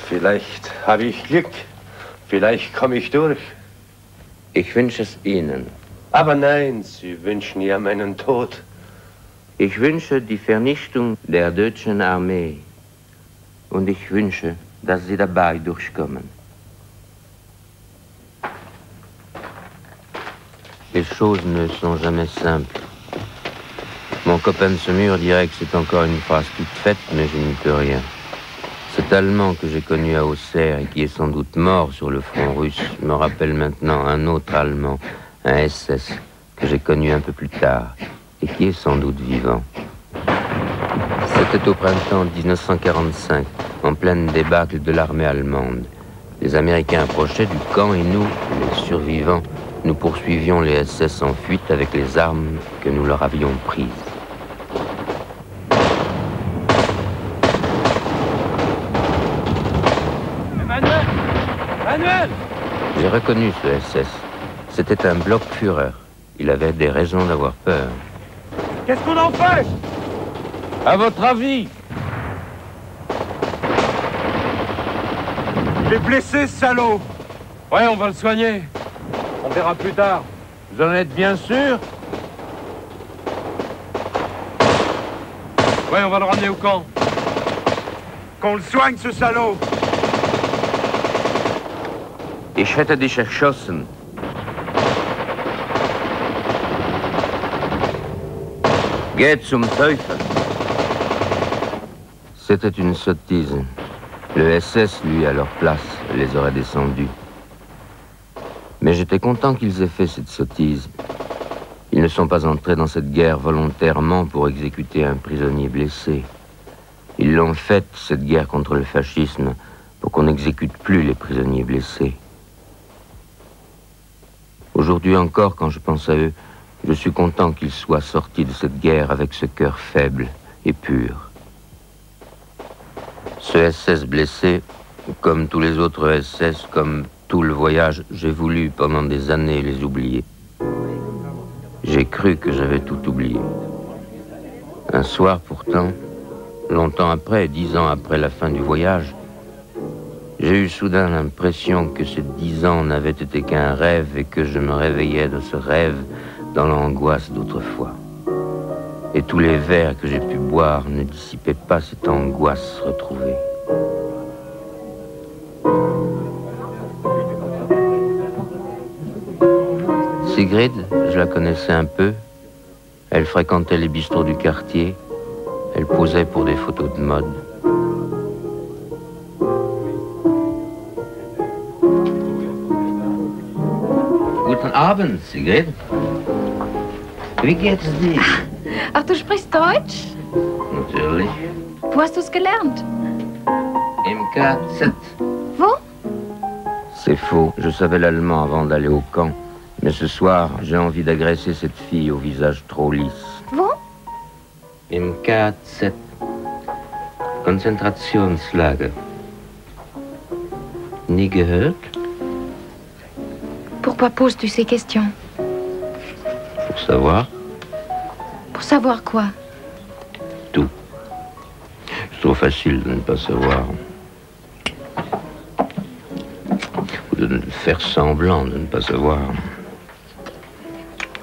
Vielleicht habe ich Glück. Vielleicht komme ich durch. Ich wünsche es Ihnen. Aber nein, Sie wünschen ja meinen Tod. Ich wünsche die Vernichtung der deutschen Armee. Und ich wünsche, dass Sie dabei durchkommen. Les choses ne sont jamais simples. Mon copain de ce mur dirait que c'est encore une phrase toute faite, mais je n'y peux rien. Cet Allemand que j'ai connu à Auxerre et qui est sans doute mort sur le front russe me rappelle maintenant un autre Allemand, un SS, que j'ai connu un peu plus tard et qui est sans doute vivant. C'était au printemps 1945, en pleine débâcle de l'armée allemande. Les Américains approchaient du camp et nous, les survivants, nous poursuivions les SS en fuite avec les armes que nous leur avions prises. Manuel! J'ai reconnu ce SS. C'était un Blockführer. Il avait des raisons d'avoir peur. Qu'est-ce qu'on en fait? À votre avis? Il est blessé, ce salaud! Ouais, on va le soigner. On verra plus tard. Vous en êtes bien sûr? Ouais, on va le ramener au camp. Qu'on le soigne, ce salaud! Ich hätte dich erschossen. Geht zum Teufel. C'était une sottise. Le SS, lui, à leur place, les aurait descendus. Mais j'étais content qu'ils aient fait cette sottise. Ils ne sont pas entrés dans cette guerre volontairement pour exécuter un prisonnier blessé. Ils l'ont faite, cette guerre contre le fascisme, pour qu'on n'exécute plus les prisonniers blessés. Aujourd'hui encore, quand je pense à eux, je suis content qu'ils soient sortis de cette guerre avec ce cœur faible et pur. Ce SS blessé, comme tous les autres SS, comme tout le voyage, j'ai voulu pendant des années les oublier. J'ai cru que j'avais tout oublié. Un soir pourtant, longtemps après, 10 ans après la fin du voyage, j'ai eu soudain l'impression que ces 10 ans n'avaient été qu'un rêve et que je me réveillais de ce rêve dans l'angoisse d'autrefois. Et tous les verres que j'ai pu boire ne dissipaient pas cette angoisse retrouvée. Sigrid, je la connaissais un peu. Elle fréquentait les bistrots du quartier. Elle posait pour des photos de mode. Guten Abend, Sigrid. Wie geht's dir? Ach, du sprichst Deutsch? Natürlich. Wo hast du es gelernt? Im KZ. Wo? C'est faux. Je savais l'allemand avant d'aller au camp. Mais ce soir, j'ai envie d'agresser cette fille au visage trop lisse. Wo? Im KZ. Konzentrationslager. Nie gehört? Pourquoi poses-tu ces questions? Pour savoir. Pour savoir quoi? Tout. C'est trop facile de ne pas savoir. Ou de faire semblant de ne pas savoir.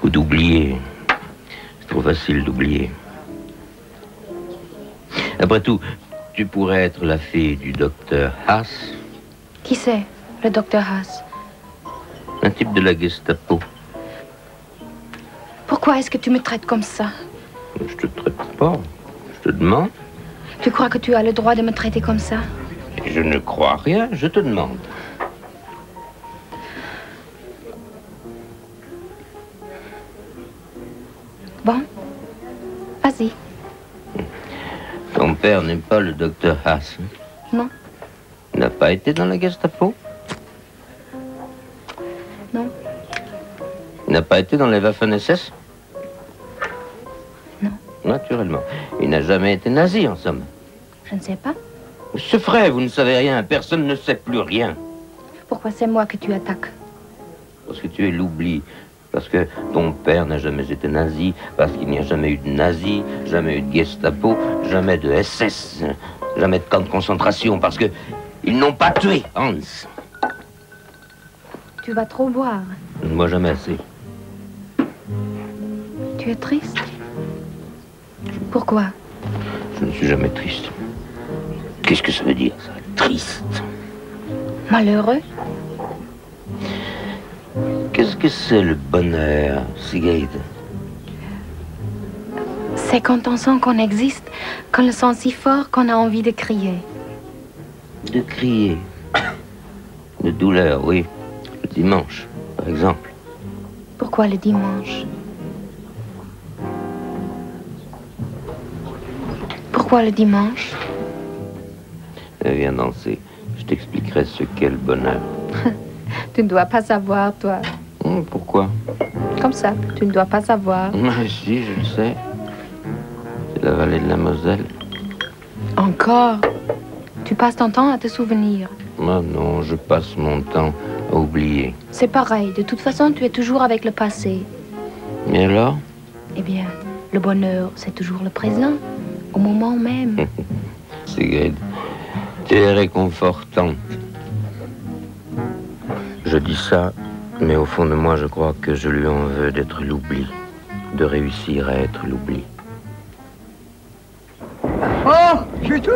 Ou d'oublier. C'est trop facile d'oublier. Après tout, tu pourrais être la fille du docteur Haas. Qui c'est, le docteur Haas? Un type de la Gestapo. Pourquoi est-ce que tu me traites comme ça? Je te traite pas. Je te demande. Tu crois que tu as le droit de me traiter comme ça? Je ne crois rien, je te demande. Bon, vas-y. Ton père n'est pas le docteur Haas. Non. Il n'a pas été dans la Gestapo? Non. Il n'a pas été dans les Waffen-SS? Non. Naturellement. Il n'a jamais été nazi, en somme. Je ne sais pas. C'est vrai, vous ne savez rien. Personne ne sait plus rien. Pourquoi c'est moi que tu attaques? Parce que tu es l'oubli. Parce que ton père n'a jamais été nazi. Parce qu'il n'y a jamais eu de nazi, jamais eu de Gestapo, jamais de SS, jamais de camp de concentration. Parce que ils n'ont pas tué Hans. Tu vas trop boire. Moi, jamais assez. Tu es triste? Pourquoi? Je ne suis jamais triste. Qu'est-ce que ça veut dire, ça? Triste. Malheureux? Qu'est-ce que c'est le bonheur, Sigrid? C'est quand on sent qu'on existe, qu'on le sent si fort qu'on a envie de crier. De crier. De douleur, oui. Le dimanche, par exemple. Pourquoi le dimanche? Pourquoi le dimanche? Viens danser. Je t'expliquerai ce qu'est le bonheur. Tu ne dois pas savoir, toi. Pourquoi? Comme ça, tu ne dois pas savoir. Mais si, je le sais. C'est la vallée de la Moselle. Encore? Tu passes ton temps à te souvenir. Moi, non, je passe mon temps à oublier. C'est pareil. De toute façon, tu es toujours avec le passé. Et alors? Eh bien, le bonheur, c'est toujours le présent, au moment même. Sigrid, tu es réconfortante. Je dis ça, mais au fond de moi, je crois que je lui en veux d'être l'oubli, de réussir à être l'oubli. Oh, j'ai tout.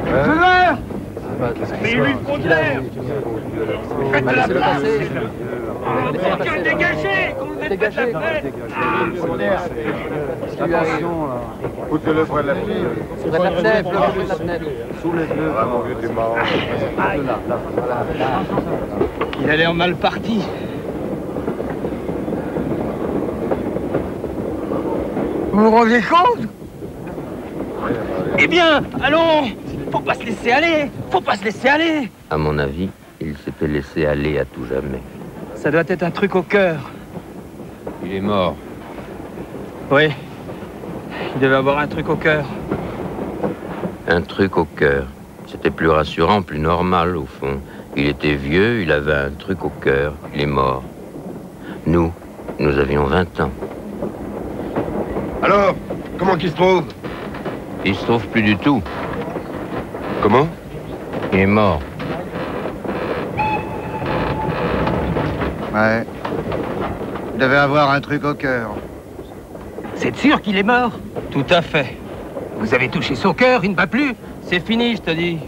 Feu vert. Mais lui le contraire. Faites de la place. Que dégagez. Qu'on vous êtes fait la fête. Attention, là. Foutez-le près de la fenêtre. Près de la fenêtre, près de la fenêtre. Soulève-le. Vraiment, vieux, t'es marrant. Il a l'air mal parti. Vous vous rendez compte? Eh bien, allons. Faut pas se laisser aller. Faut pas se laisser aller. À mon avis, il s'était laissé aller à tout jamais. Ça doit être un truc au cœur. Il est mort. Oui. Il devait avoir un truc au cœur. Un truc au cœur. C'était plus rassurant, plus normal, au fond. Il était vieux, il avait un truc au cœur. Il est mort. Nous avions 20 ans. Alors, comment qu'il se trouve? Il se trouve plus du tout. Comment? Il est mort. Ouais. Il devait avoir un truc au cœur. C'est sûr qu'il est mort? Tout à fait. Vous avez touché son cœur, il ne bat plus. C'est fini, je te dis.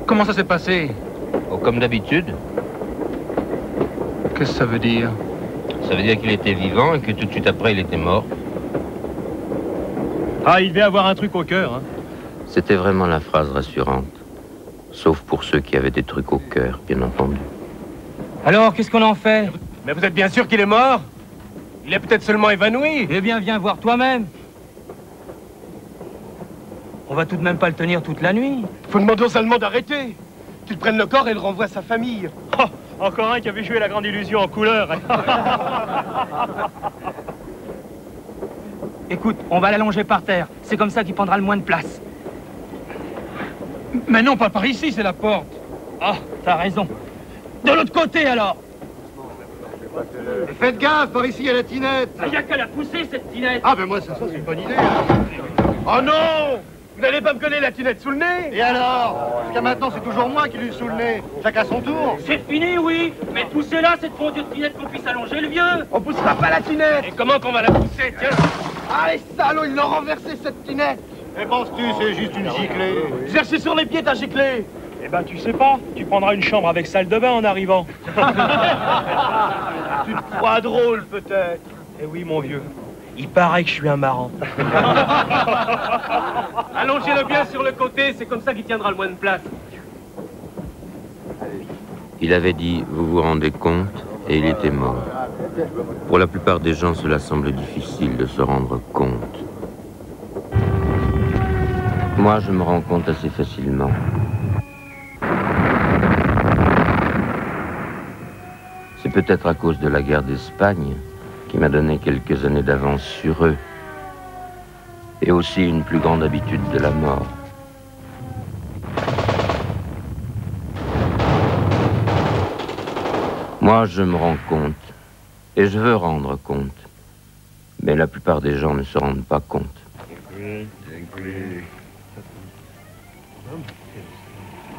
Comment ça s'est passé? Oh, comme d'habitude. Qu'est-ce que ça veut dire? Ça veut dire qu'il était vivant et que tout de suite après, il était mort. Ah, il devait avoir un truc au cœur, hein. C'était vraiment la phrase rassurante. Sauf pour ceux qui avaient des trucs au cœur, bien entendu. Alors, qu'est-ce qu'on en fait? Mais vous êtes bien sûr qu'il est mort? Il est peut-être seulement évanoui. Eh bien, viens voir toi-même. On va tout de même pas le tenir toute la nuit. Faut demander aux Allemands d'arrêter. Qu'ils prennent le corps et le renvoient à sa famille. Oh, encore un qui avait joué la grande illusion en couleur. Écoute, on va l'allonger par terre. C'est comme ça qu'il prendra le moins de place. Mais non, pas par ici, c'est la porte. Ah, t'as raison. De l'autre côté, alors. Faites gaffe, par ici, il y a la tinette. Il n'y a qu'à la pousser, cette tinette. Ah, ben moi, ça, c'est une bonne idée. Oh non! Vous n'allez pas me coller la tinette sous le nez? Et alors? Jusqu'à maintenant, c'est toujours moi qui lui sous le nez. Chacun son tour. C'est fini, oui. Mais poussez-la, cette fondue de tinette, qu'on puisse allonger le vieux. On poussera pas la tinette. Et comment qu'on va la pousser, tiens? Ah, les salauds, ils l'ont renversé, cette tinette. Et penses-tu, c'est juste une giclée? Cherchez sur les pieds ta giclée. Eh ben, tu sais pas, tu prendras une chambre avec salle de bain en arrivant. Tu te crois drôle, peut-être. Eh oui, mon vieux. Il paraît que je suis un marrant. Allongez-le bien sur le côté, c'est comme ça qu'il tiendra le moins de place. Il avait dit, vous vous rendez compte, et il était mort. Pour la plupart des gens, cela semble difficile de se rendre compte. Moi, je me rends compte assez facilement. C'est peut-être à cause de la guerre d'Espagne qui m'a donné quelques années d'avance sur eux, et aussi une plus grande habitude de la mort. Moi, je me rends compte, et je veux rendre compte, mais la plupart des gens ne se rendent pas compte.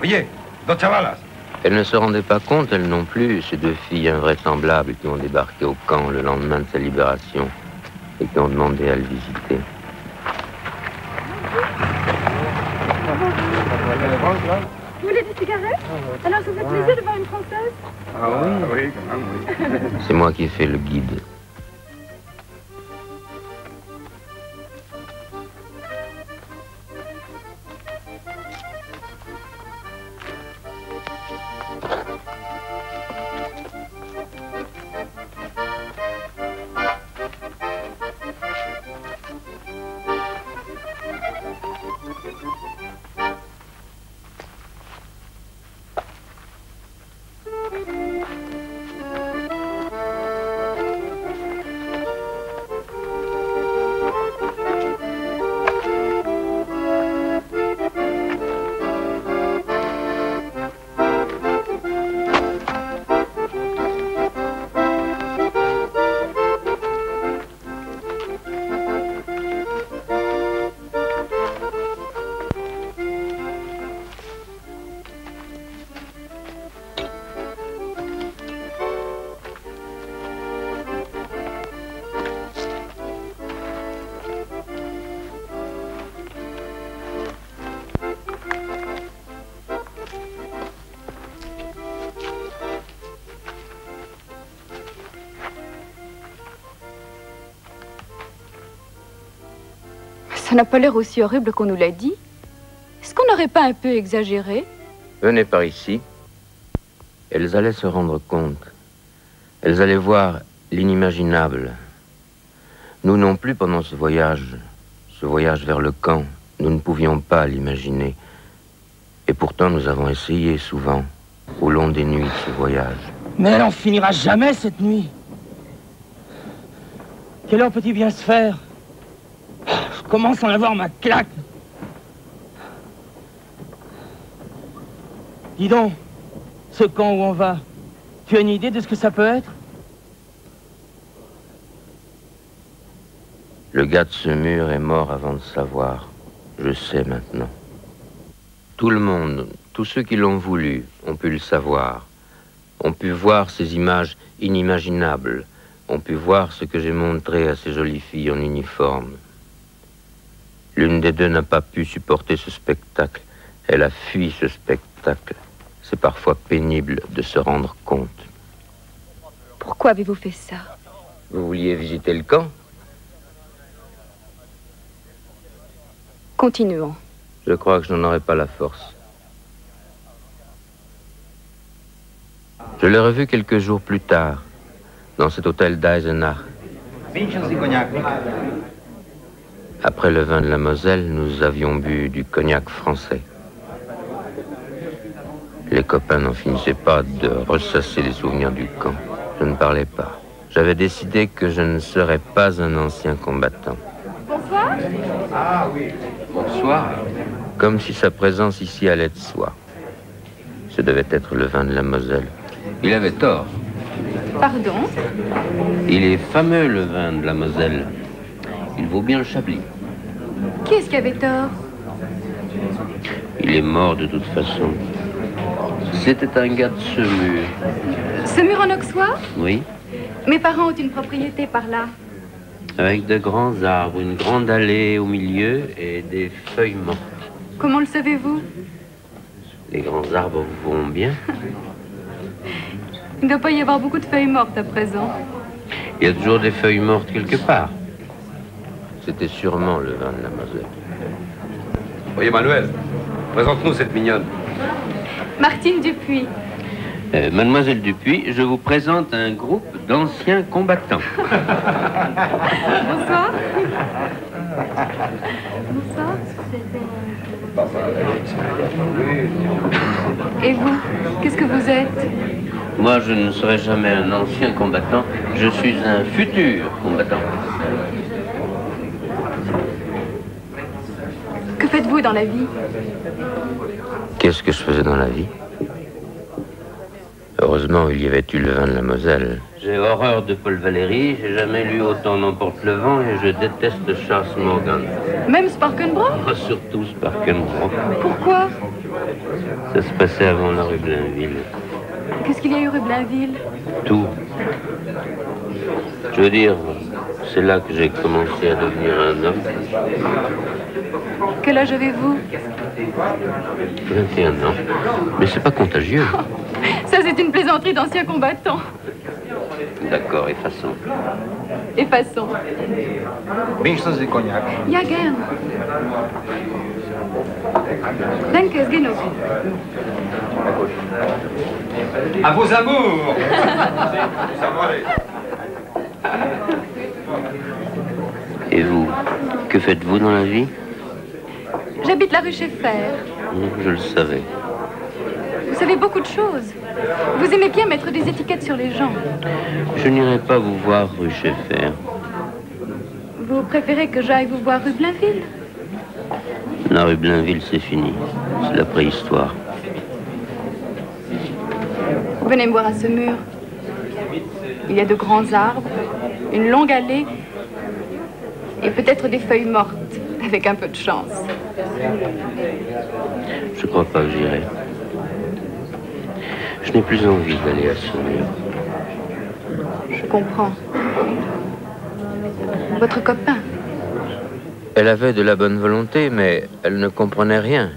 Oye, ¿dónde chavalas? Elles ne se rendaient pas compte, elles non plus, ces deux filles invraisemblables qui ont débarqué au camp le lendemain de sa libération et qui ont demandé à le visiter. Vous voulez des cigarettes? Alors ça vous fait plaisir de voir une Française? Ah oui, quand même, oui. C'est moi qui ai fait le guide. Ça n'a pas l'air aussi horrible qu'on nous l'a dit. Est-ce qu'on n'aurait pas un peu exagéré? Venez par ici. Elles allaient se rendre compte. Elles allaient voir l'inimaginable. Nous non plus, pendant ce voyage vers le camp, nous ne pouvions pas l'imaginer. Et pourtant, nous avons essayé souvent, au long des nuits de ce voyage. Mais elle en finira jamais, cette nuit. Quelle heure peut-il bien se faire? Je commence à en avoir ma claque. Dis donc, ce camp où on va, tu as une idée de ce que ça peut être? Le gars de ce mur est mort avant de savoir. Je sais maintenant. Tout le monde, tous ceux qui l'ont voulu, ont pu le savoir. Ont pu voir ces images inimaginables. Ont pu voir ce que j'ai montré à ces jolies filles en uniforme. L'une des deux n'a pas pu supporter ce spectacle. Elle a fui ce spectacle. C'est parfois pénible de se rendre compte. Pourquoi avez-vous fait ça? Vous vouliez visiter le camp? Continuons. Je crois que je n'en aurai pas la force. Je l'ai revu quelques jours plus tard, dans cet hôtel d'Eisenach. Après le vin de la Moselle, nous avions bu du cognac français. Les copains n'en finissaient pas de ressasser les souvenirs du camp. Je ne parlais pas. J'avais décidé que je ne serais pas un ancien combattant. Bonsoir. Ah oui. Bonsoir. Comme si sa présence ici allait de soi. Ce devait être le vin de la Moselle. Il avait tort. Pardon? Il est fameux, le vin de la Moselle. Il vaut bien le Chablis. Qui est-ce qui avait tort? Il est mort de toute façon. C'était un gars de Semur. Semur en Auxois? Oui. Mes parents ont une propriété par là. Avec de grands arbres, une grande allée au milieu et des feuilles mortes. Comment le savez-vous? Les grands arbres vous vont bien? Il ne doit pas y avoir beaucoup de feuilles mortes à présent. Il y a toujours des feuilles mortes quelque part. C'était sûrement le vin de la Moselle. Oui, Emmanuel, présente-nous cette mignonne. Martine Dupuis. Mademoiselle Dupuis, je vous présente un groupe d'anciens combattants. Bonsoir. Bonsoir. Et vous, qu'est-ce que vous êtes? Moi, je ne serai jamais un ancien combattant, je suis un futur combattant. Que faites-vous dans la vie? Qu'est-ce que je faisais dans la vie? Heureusement, il y avait eu le vin de la Moselle. J'ai horreur de Paul Valéry, j'ai jamais lu autant N'emporte le vent et je déteste Charles Morgan. Même Sparkenbrough? Oh, surtout Sparkenbrough. Pourquoi? Ça se passait avant la rue Blainville. Qu'est-ce qu'il y a eu rue Blainville? Tout. Je veux dire, c'est là que j'ai commencé à devenir un homme. Quel âge avez-vous? 21 ans. Mais c'est pas contagieux. Ça, c'est une plaisanterie d'anciens combattants. D'accord, effaçons. Effaçons. Binches et cognac. Ja, gern. Danke, es geht noch. À vos amours. Et vous, que faites-vous dans la vie? J'habite la rue Schaeffer. Je le savais. Vous savez beaucoup de choses. Vous aimez bien mettre des étiquettes sur les gens. Je n'irai pas vous voir rue Schaeffer. Vous préférez que j'aille vous voir rue Blainville? La rue Blainville, c'est fini. C'est la préhistoire. Venez me voir à ce mur. Il y a de grands arbres, une longue allée et peut-être des feuilles mortes, avec un peu de chance. Je crois pas que j'irai. Je n'ai plus envie d'aller à ce mur. Je comprends. Votre copain? Elle avait de la bonne volonté, mais elle ne comprenait rien.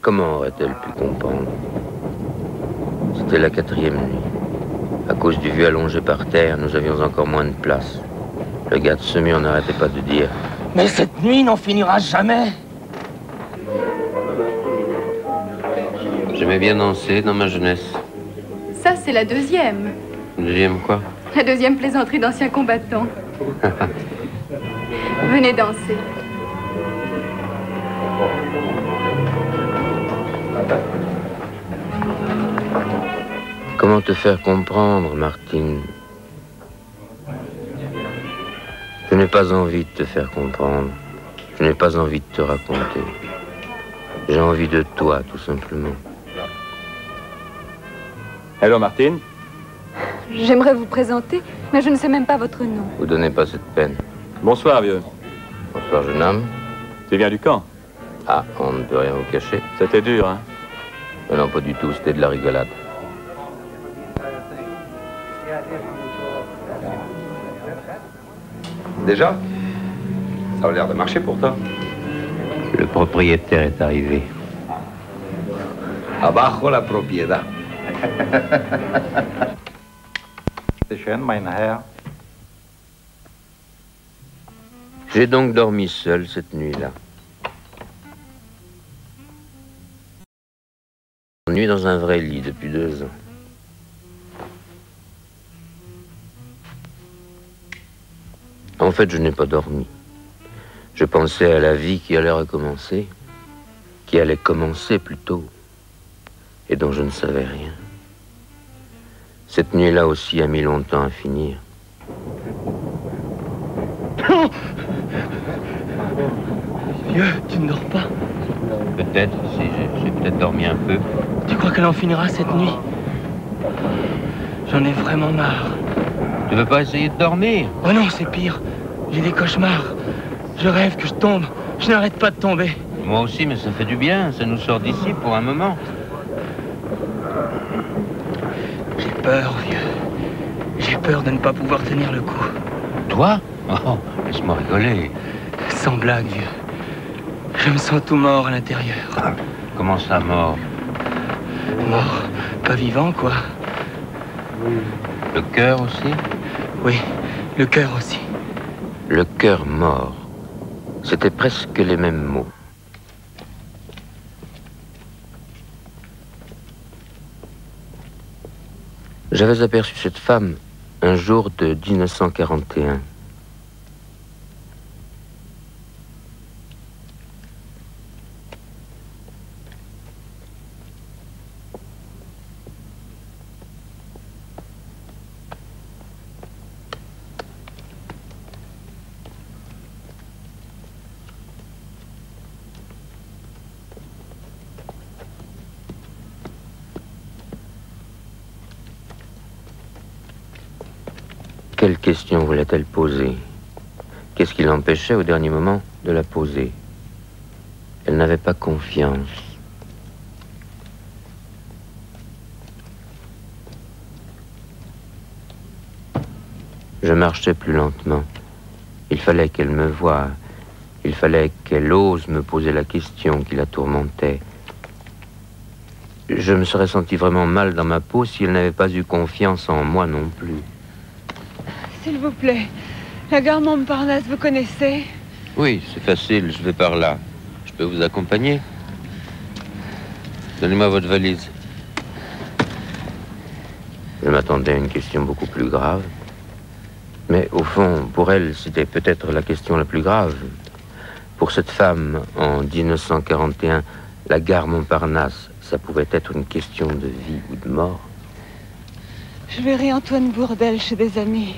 Comment aurait-elle pu comprendre? C'était la 4e nuit. À cause du vieux allongé par terre, nous avions encore moins de place. Le gars de ce mur n'arrêtait pas de dire: mais cette nuit n'en finira jamais. J'aimais bien danser dans ma jeunesse. Ça, c'est la deuxième. Deuxième quoi? La deuxième plaisanterie d'anciens combattants. Venez danser. Comment te faire comprendre, Martine? Je n'ai pas envie de te faire comprendre. Je n'ai pas envie de te raconter. J'ai envie de toi, tout simplement. Hello, Martine. J'aimerais vous présenter, mais je ne sais même pas votre nom. Vous donnez pas cette peine. Bonsoir, vieux. Bonsoir, jeune homme. Tu viens du camp? Ah, on ne peut rien vous cacher. C'était dur, hein? Mais non, pas du tout, c'était de la rigolade. Déjà? Ça a l'air de marcher pour toi. Le propriétaire est arrivé. Abajo la propiedad. J'ai donc dormi seul cette nuit-là. Nuit dans un vrai lit depuis 2 ans. En fait, je n'ai pas dormi. Je pensais à la vie qui allait recommencer, qui allait commencer plutôt, et dont je ne savais rien. Cette nuit-là aussi a mis longtemps à finir. Vieux, tu ne dors pas? Peut-être, si j'ai peut-être dormi un peu. Tu crois qu'elle en finira cette nuit? J'en ai vraiment marre. Tu veux pas essayer de dormir? Oh non, c'est pire. J'ai des cauchemars. Je rêve que je tombe. Je n'arrête pas de tomber. Moi aussi, mais ça fait du bien. Ça nous sort d'ici pour un moment. J'ai peur, vieux. J'ai peur de ne pas pouvoir tenir le coup. Toi? Oh, laisse-moi rigoler. Sans blague, vieux. Je me sens tout mort à l'intérieur. Comment ça, mort? Mort, pas vivant, quoi. Le cœur aussi? Oui, le cœur aussi. Le cœur mort. C'était presque les mêmes mots. J'avais aperçu cette femme un jour de 1941. Quelle question voulait-elle poser? Qu'est-ce qui l'empêchait au dernier moment de la poser? Elle n'avait pas confiance. Je marchais plus lentement. Il fallait qu'elle me voie. Il fallait qu'elle ose me poser la question qui la tourmentait. Je me serais senti vraiment mal dans ma peau si elle n'avait pas eu confiance en moi non plus. S'il vous plaît, la gare Montparnasse, vous connaissez? Oui, c'est facile, je vais par là. Je peux vous accompagner? Donnez-moi votre valise. Je m'attendais à une question beaucoup plus grave. Mais au fond, pour elle, c'était peut-être la question la plus grave. Pour cette femme, en 1941, la gare Montparnasse, ça pouvait être une question de vie ou de mort. Je verrai Antoine Bourdelle chez des amis.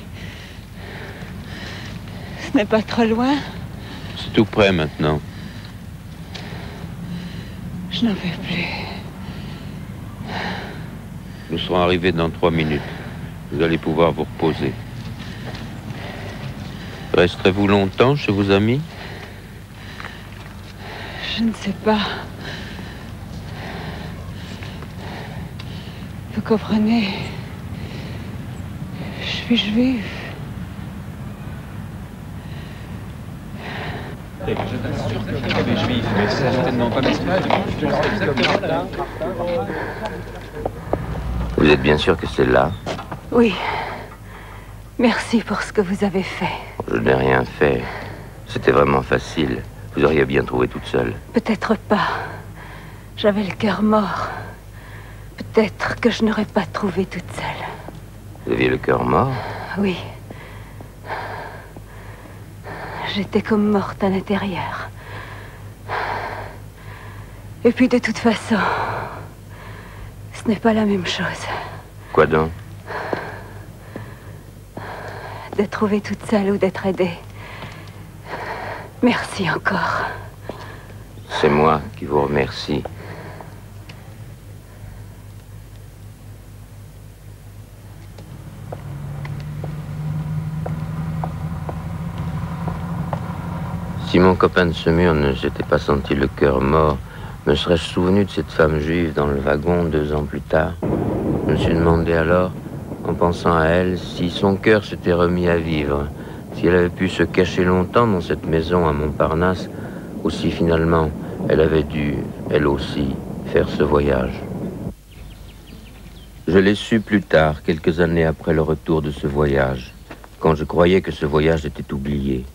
Ce n'est pas trop loin. C'est tout près maintenant. Je n'en vais plus. Nous serons arrivés dans 3 minutes. Vous allez pouvoir vous reposer. Resterez-vous longtemps chez vos amis? Je ne sais pas. Vous comprenez? Je suis juive. Je t'assure que les juifs, mais c'est certainement pas Vous êtes bien sûr que c'est là? Oui. Merci pour ce que vous avez fait. Je n'ai rien fait. C'était vraiment facile. Vous auriez bien trouvé toute seule. Peut-être pas. J'avais le cœur mort. Peut-être que je n'aurais pas trouvé toute seule. Vous aviez le cœur mort? Oui. J'étais comme morte à l'intérieur. Et puis de toute façon, ce n'est pas la même chose. Quoi donc? D'être trouvée toute seule ou d'être aidée. Merci encore. C'est moi qui vous remercie. Si mon copain de Semur ne s'était pas senti le cœur mort, me serais-je souvenu de cette femme juive dans le wagon 2 ans plus tard? Je me suis demandé alors, en pensant à elle, si son cœur s'était remis à vivre, si elle avait pu se cacher longtemps dans cette maison à Montparnasse, ou si finalement elle avait dû, elle aussi, faire ce voyage. Je l'ai su plus tard, quelques années après le retour de ce voyage, quand je croyais que ce voyage était oublié.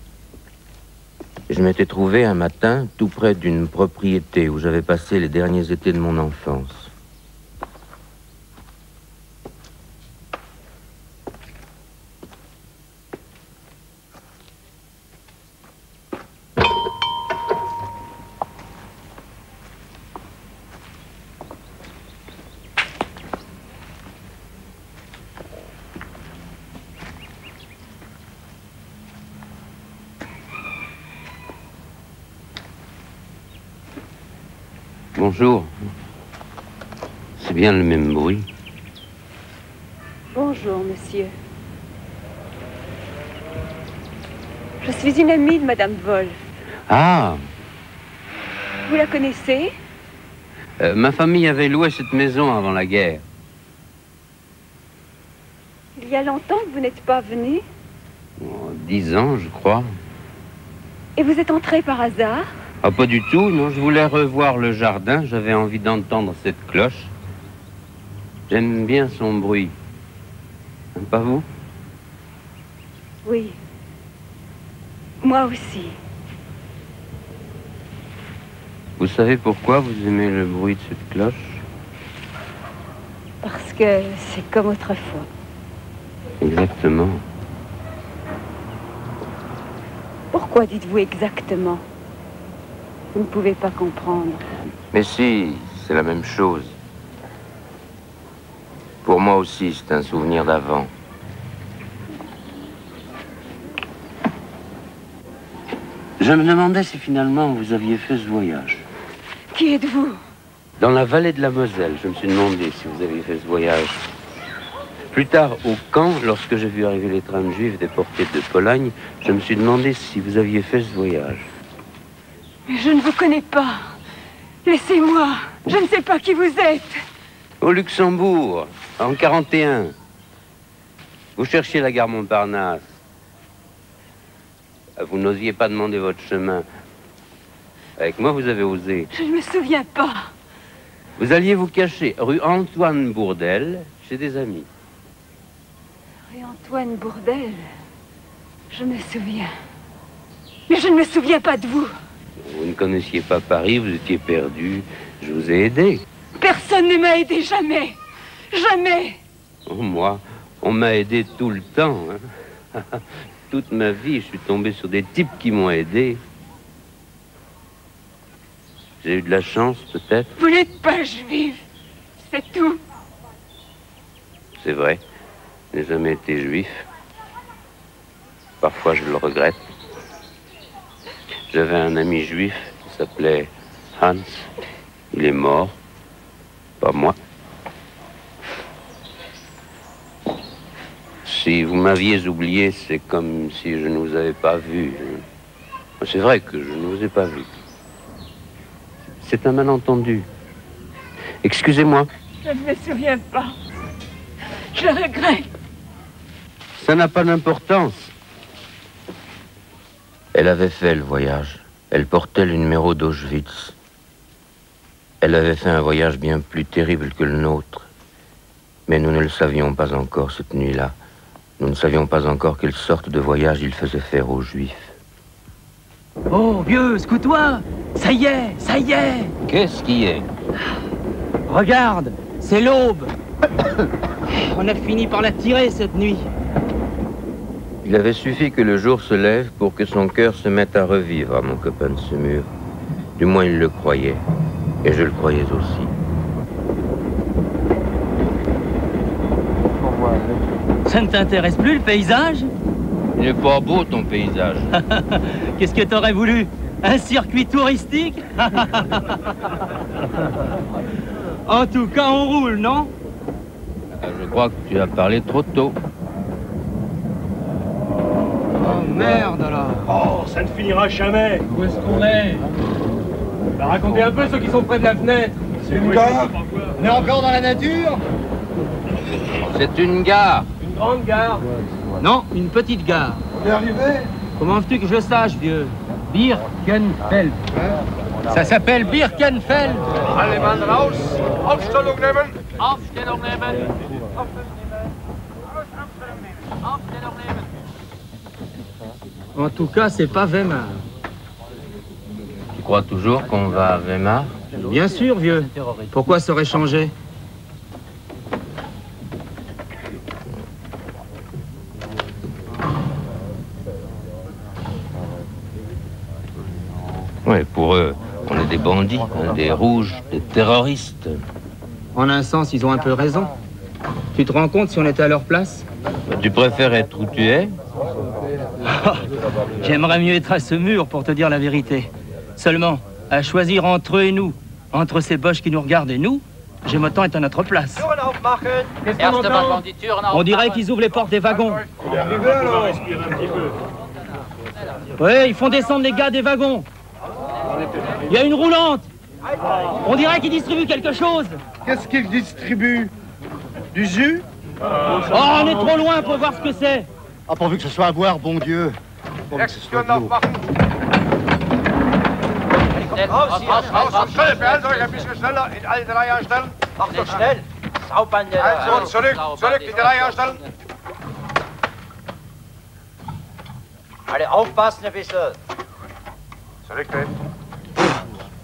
Je m'étais trouvé un matin tout près d'une propriété où j'avais passé les derniers étés de mon enfance. Bonjour. C'est bien le même bruit. Bonjour, monsieur. Je suis une amie de Madame Wolf. Ah, Vous la connaissez? ma famille avait loué cette maison avant la guerre. Il y a longtemps que vous n'êtes pas venu. 10 ans, je crois. Et vous êtes entré par hasard? Ah, pas du tout, non. Je voulais revoir le jardin. J'avais envie d'entendre cette cloche. J'aime bien son bruit. Pas vous? Oui. Moi aussi. Vous savez pourquoi vous aimez le bruit de cette cloche? Parce que c'est comme autrefois. Exactement. Pourquoi dites-vous exactement? Vous ne pouvez pas comprendre. Mais si, c'est la même chose. Pour moi aussi, c'est un souvenir d'avant. Je me demandais si finalement vous aviez fait ce voyage. Qui êtes-vous? Dans la vallée de la Moselle, je me suis demandé si vous aviez fait ce voyage. Plus tard, au camp, lorsque j'ai vu arriver les trams juifs déportés de Pologne, je me suis demandé si vous aviez fait ce voyage. Je ne vous connais pas. Laissez-moi. Je ne sais pas qui vous êtes. Au Luxembourg, en 41. Vous cherchiez la gare Montparnasse. Vous n'osiez pas demander votre chemin. Avec moi, vous avez osé. Je ne me souviens pas. Vous alliez vous cacher rue Antoine Bourdelle, chez des amis. Rue Antoine Bourdelle. Je me souviens. Mais je ne me souviens pas de vous. Vous ne connaissiez pas Paris, vous étiez perdu. Je vous ai aidé. Personne ne m'a aidé, jamais. Jamais. Oh, moi, on m'a aidé tout le temps. Hein. Toute ma vie, je suis tombé sur des types qui m'ont aidé. J'ai eu de la chance, peut-être. Vous n'êtes pas juif. C'est tout. C'est vrai. Je n'ai jamais été juif. Parfois, je le regrette. J'avais un ami juif qui s'appelait Hans. Il est mort. Pas moi. Si vous m'aviez oublié, c'est comme si je ne vous avais pas vu. C'est vrai que je ne vous ai pas vu. C'est un malentendu. Excusez-moi. Je ne me souviens pas. Je regrette. Ça n'a pas d'importance. Elle avait fait le voyage. Elle portait le numéro d'Auschwitz. Elle avait fait un voyage bien plus terrible que le nôtre. Mais nous ne le savions pas encore cette nuit-là. Nous ne savions pas encore quelle sorte de voyage il faisait faire aux Juifs. Oh, vieux, secoue-toi! Ça y est, ça y est! Qu'est-ce qui est? Regarde, c'est l'aube! On a fini par la tirer cette nuit. Il avait suffi que le jour se lève pour que son cœur se mette à revivre à mon copain de Semur. Du moins, il le croyait. Et je le croyais aussi. Ça ne t'intéresse plus, le paysage? Il n'est pas beau, ton paysage. Qu'est-ce que t'aurais voulu? Un circuit touristique? En tout cas, on roule, non? Je crois que tu as parlé trop tôt. Oh, merde, alors. Oh, ça ne finira jamais. Où est-ce qu'on est? Bah, racontez un peu ceux qui sont près de la fenêtre. C'est une gare. On est encore dans la nature. C'est une gare. Une grande gare? Non, une petite gare. On est arrivé. Comment veux-tu que je le sache, vieux? Birkenfeld. Ça s'appelle Birkenfeld. Alle Mann raus. Aufstellung nehmen. Aufstellung nehmen. En tout cas, c'est pas Weimar. Tu crois toujours qu'on va à Weimar? Bien sûr, vieux. Pourquoi ça aurait changé? Oui, pour eux, on est des bandits, hein, des rouges, des terroristes. En un sens, ils ont un peu raison. Tu te rends compte si on était à leur place? Tu préfères être où tu es? J'aimerais mieux être à ce mur, pour te dire la vérité. Seulement, à choisir entre eux et nous, entre ces boches qui nous regardent et nous, j'aime autant être à notre place. Qu'est-ce qu'on entend? On dirait qu'ils ouvrent les portes des wagons. On est arrivé alors. Respirer un petit peu. Oui, ils font descendre les gars des wagons. Il y a une roulante. On dirait qu'ils distribuent quelque chose. Qu'est-ce qu'ils distribuent? Du jus? Oh, on est trop loin pour voir ce que c'est. Ah, pourvu que ce soit à boire, bon Dieu. Pourvu que ce soit de l'eau. Raus, behält euch ein bisschen schneller in alle drei anstellen. Mach doch schnell. Schraubband. Also, zurück, die Reihe anstellen. Allez, aufpassen ein bisschen.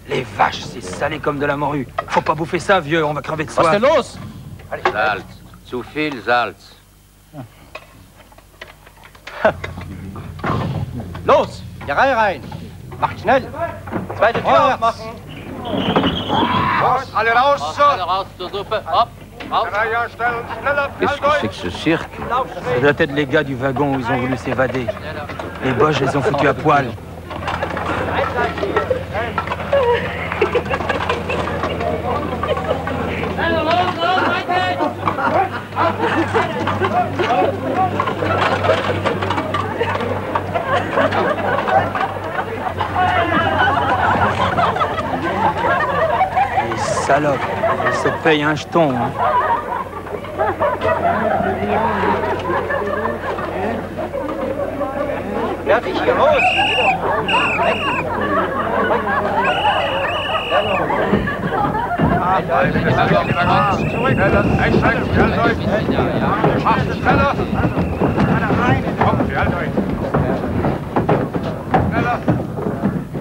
Les vaches, c'est salé comme de la morue. Faut pas bouffer ça, vieux, on va crever de soif. Was ist denn los? Salz. Zu viel Salz. Los, die Reihe rein. Macht schnell. Zweite Tür aufmachen. Los, alle raus. Alle raus zur Suppe. Hopp, raus. Die Reihe anstellen. Schneller, Qu'est-ce que c'est que ce cirque? Ça doit être les gars du wagon où ils ont voulu s'évader. Les boches les ont foutus à poil. Les salopes, elles se payent un jeton. Hein. Fertig, hier raus.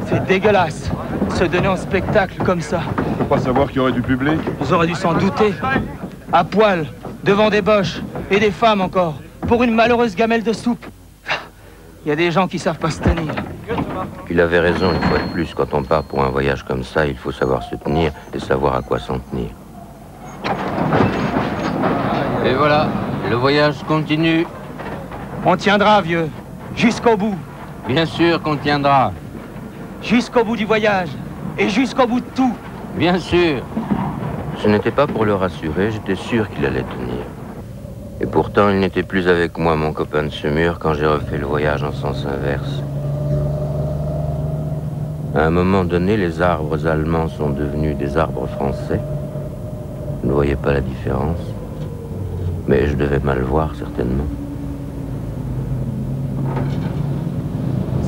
C'est dégueulasse, se donner en spectacle comme ça. Faut pas savoir qu'il y aurait du public. Ils auraient dû s'en douter. À poil, devant des boches, et des femmes encore, pour une malheureuse gamelle de soupe. Il y a des gens qui savent pas se tenir. Il avait raison une fois de plus. Quand on part pour un voyage comme ça, il faut savoir se tenir et savoir à quoi s'en tenir. Et voilà, le voyage continue. On tiendra, vieux, jusqu'au bout. Bien sûr qu'on tiendra. Jusqu'au bout du voyage, et jusqu'au bout de tout. Bien sûr. Ce n'était pas pour le rassurer, j'étais sûr qu'il allait tenir. Et pourtant, il n'était plus avec moi, mon copain de Semur, quand j'ai refait le voyage en sens inverse. À un moment donné, les arbres allemands sont devenus des arbres français. Je ne voyais pas la différence. Mais je devais mal voir, certainement.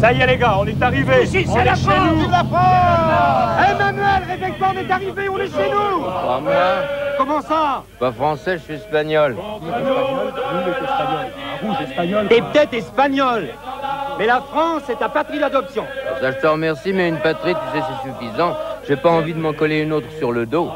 Ça y est, les gars, on est arrivés. Ici, On c'est est la chez France. nous. Vive la France. Emmanuel, réveille-toi, on est arrivés, on est chez nous. Pas moi. Comment ça? Pas français, je suis espagnol. T'es peut-être espagnol, mais la France est ta patrie d'adoption. Ça, je te remercie, mais une patrie, tu sais, c'est suffisant. J'ai pas envie de m'en coller une autre sur le dos.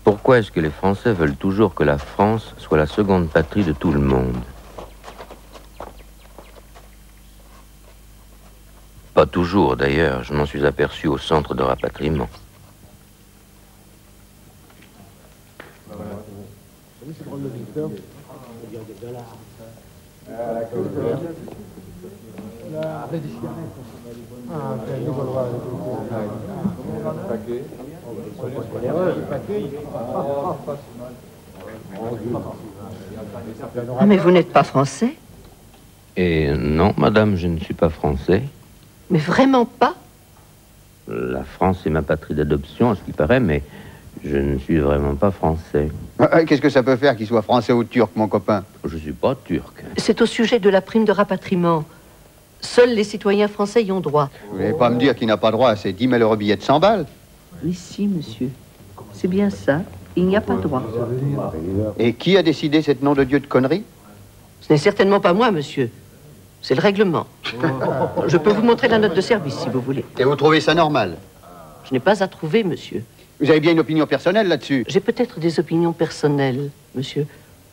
Pourquoi est-ce que les Français veulent toujours que la France soit la seconde patrie de tout le monde? Pas toujours, d'ailleurs. Je m'en suis aperçu au centre de rapatriement. Ah, mais vous n'êtes pas français? Et non, madame, je ne suis pas français. Mais vraiment pas? La France est ma patrie d'adoption, à ce qui paraît, mais je ne suis vraiment pas français. Qu'est-ce que ça peut faire qu'il soit français ou turc, mon copain? Je suis pas turc. C'est au sujet de la prime de rapatriement. Seuls les citoyens français y ont droit. Vous n'allez pas me dire qu'il n'a pas droit à ces 10 000 € billets de 100 balles? Oui, si, monsieur. C'est bien ça. Il n'y a pas droit. Et qui a décidé cette nom de Dieu de connerie? Ce n'est certainement pas moi, monsieur. C'est le règlement. Je peux vous montrer la note de service, si vous voulez. Et vous trouvez ça normal? Je n'ai pas à trouver, monsieur. Vous avez bien une opinion personnelle là-dessus? J'ai peut-être des opinions personnelles, monsieur.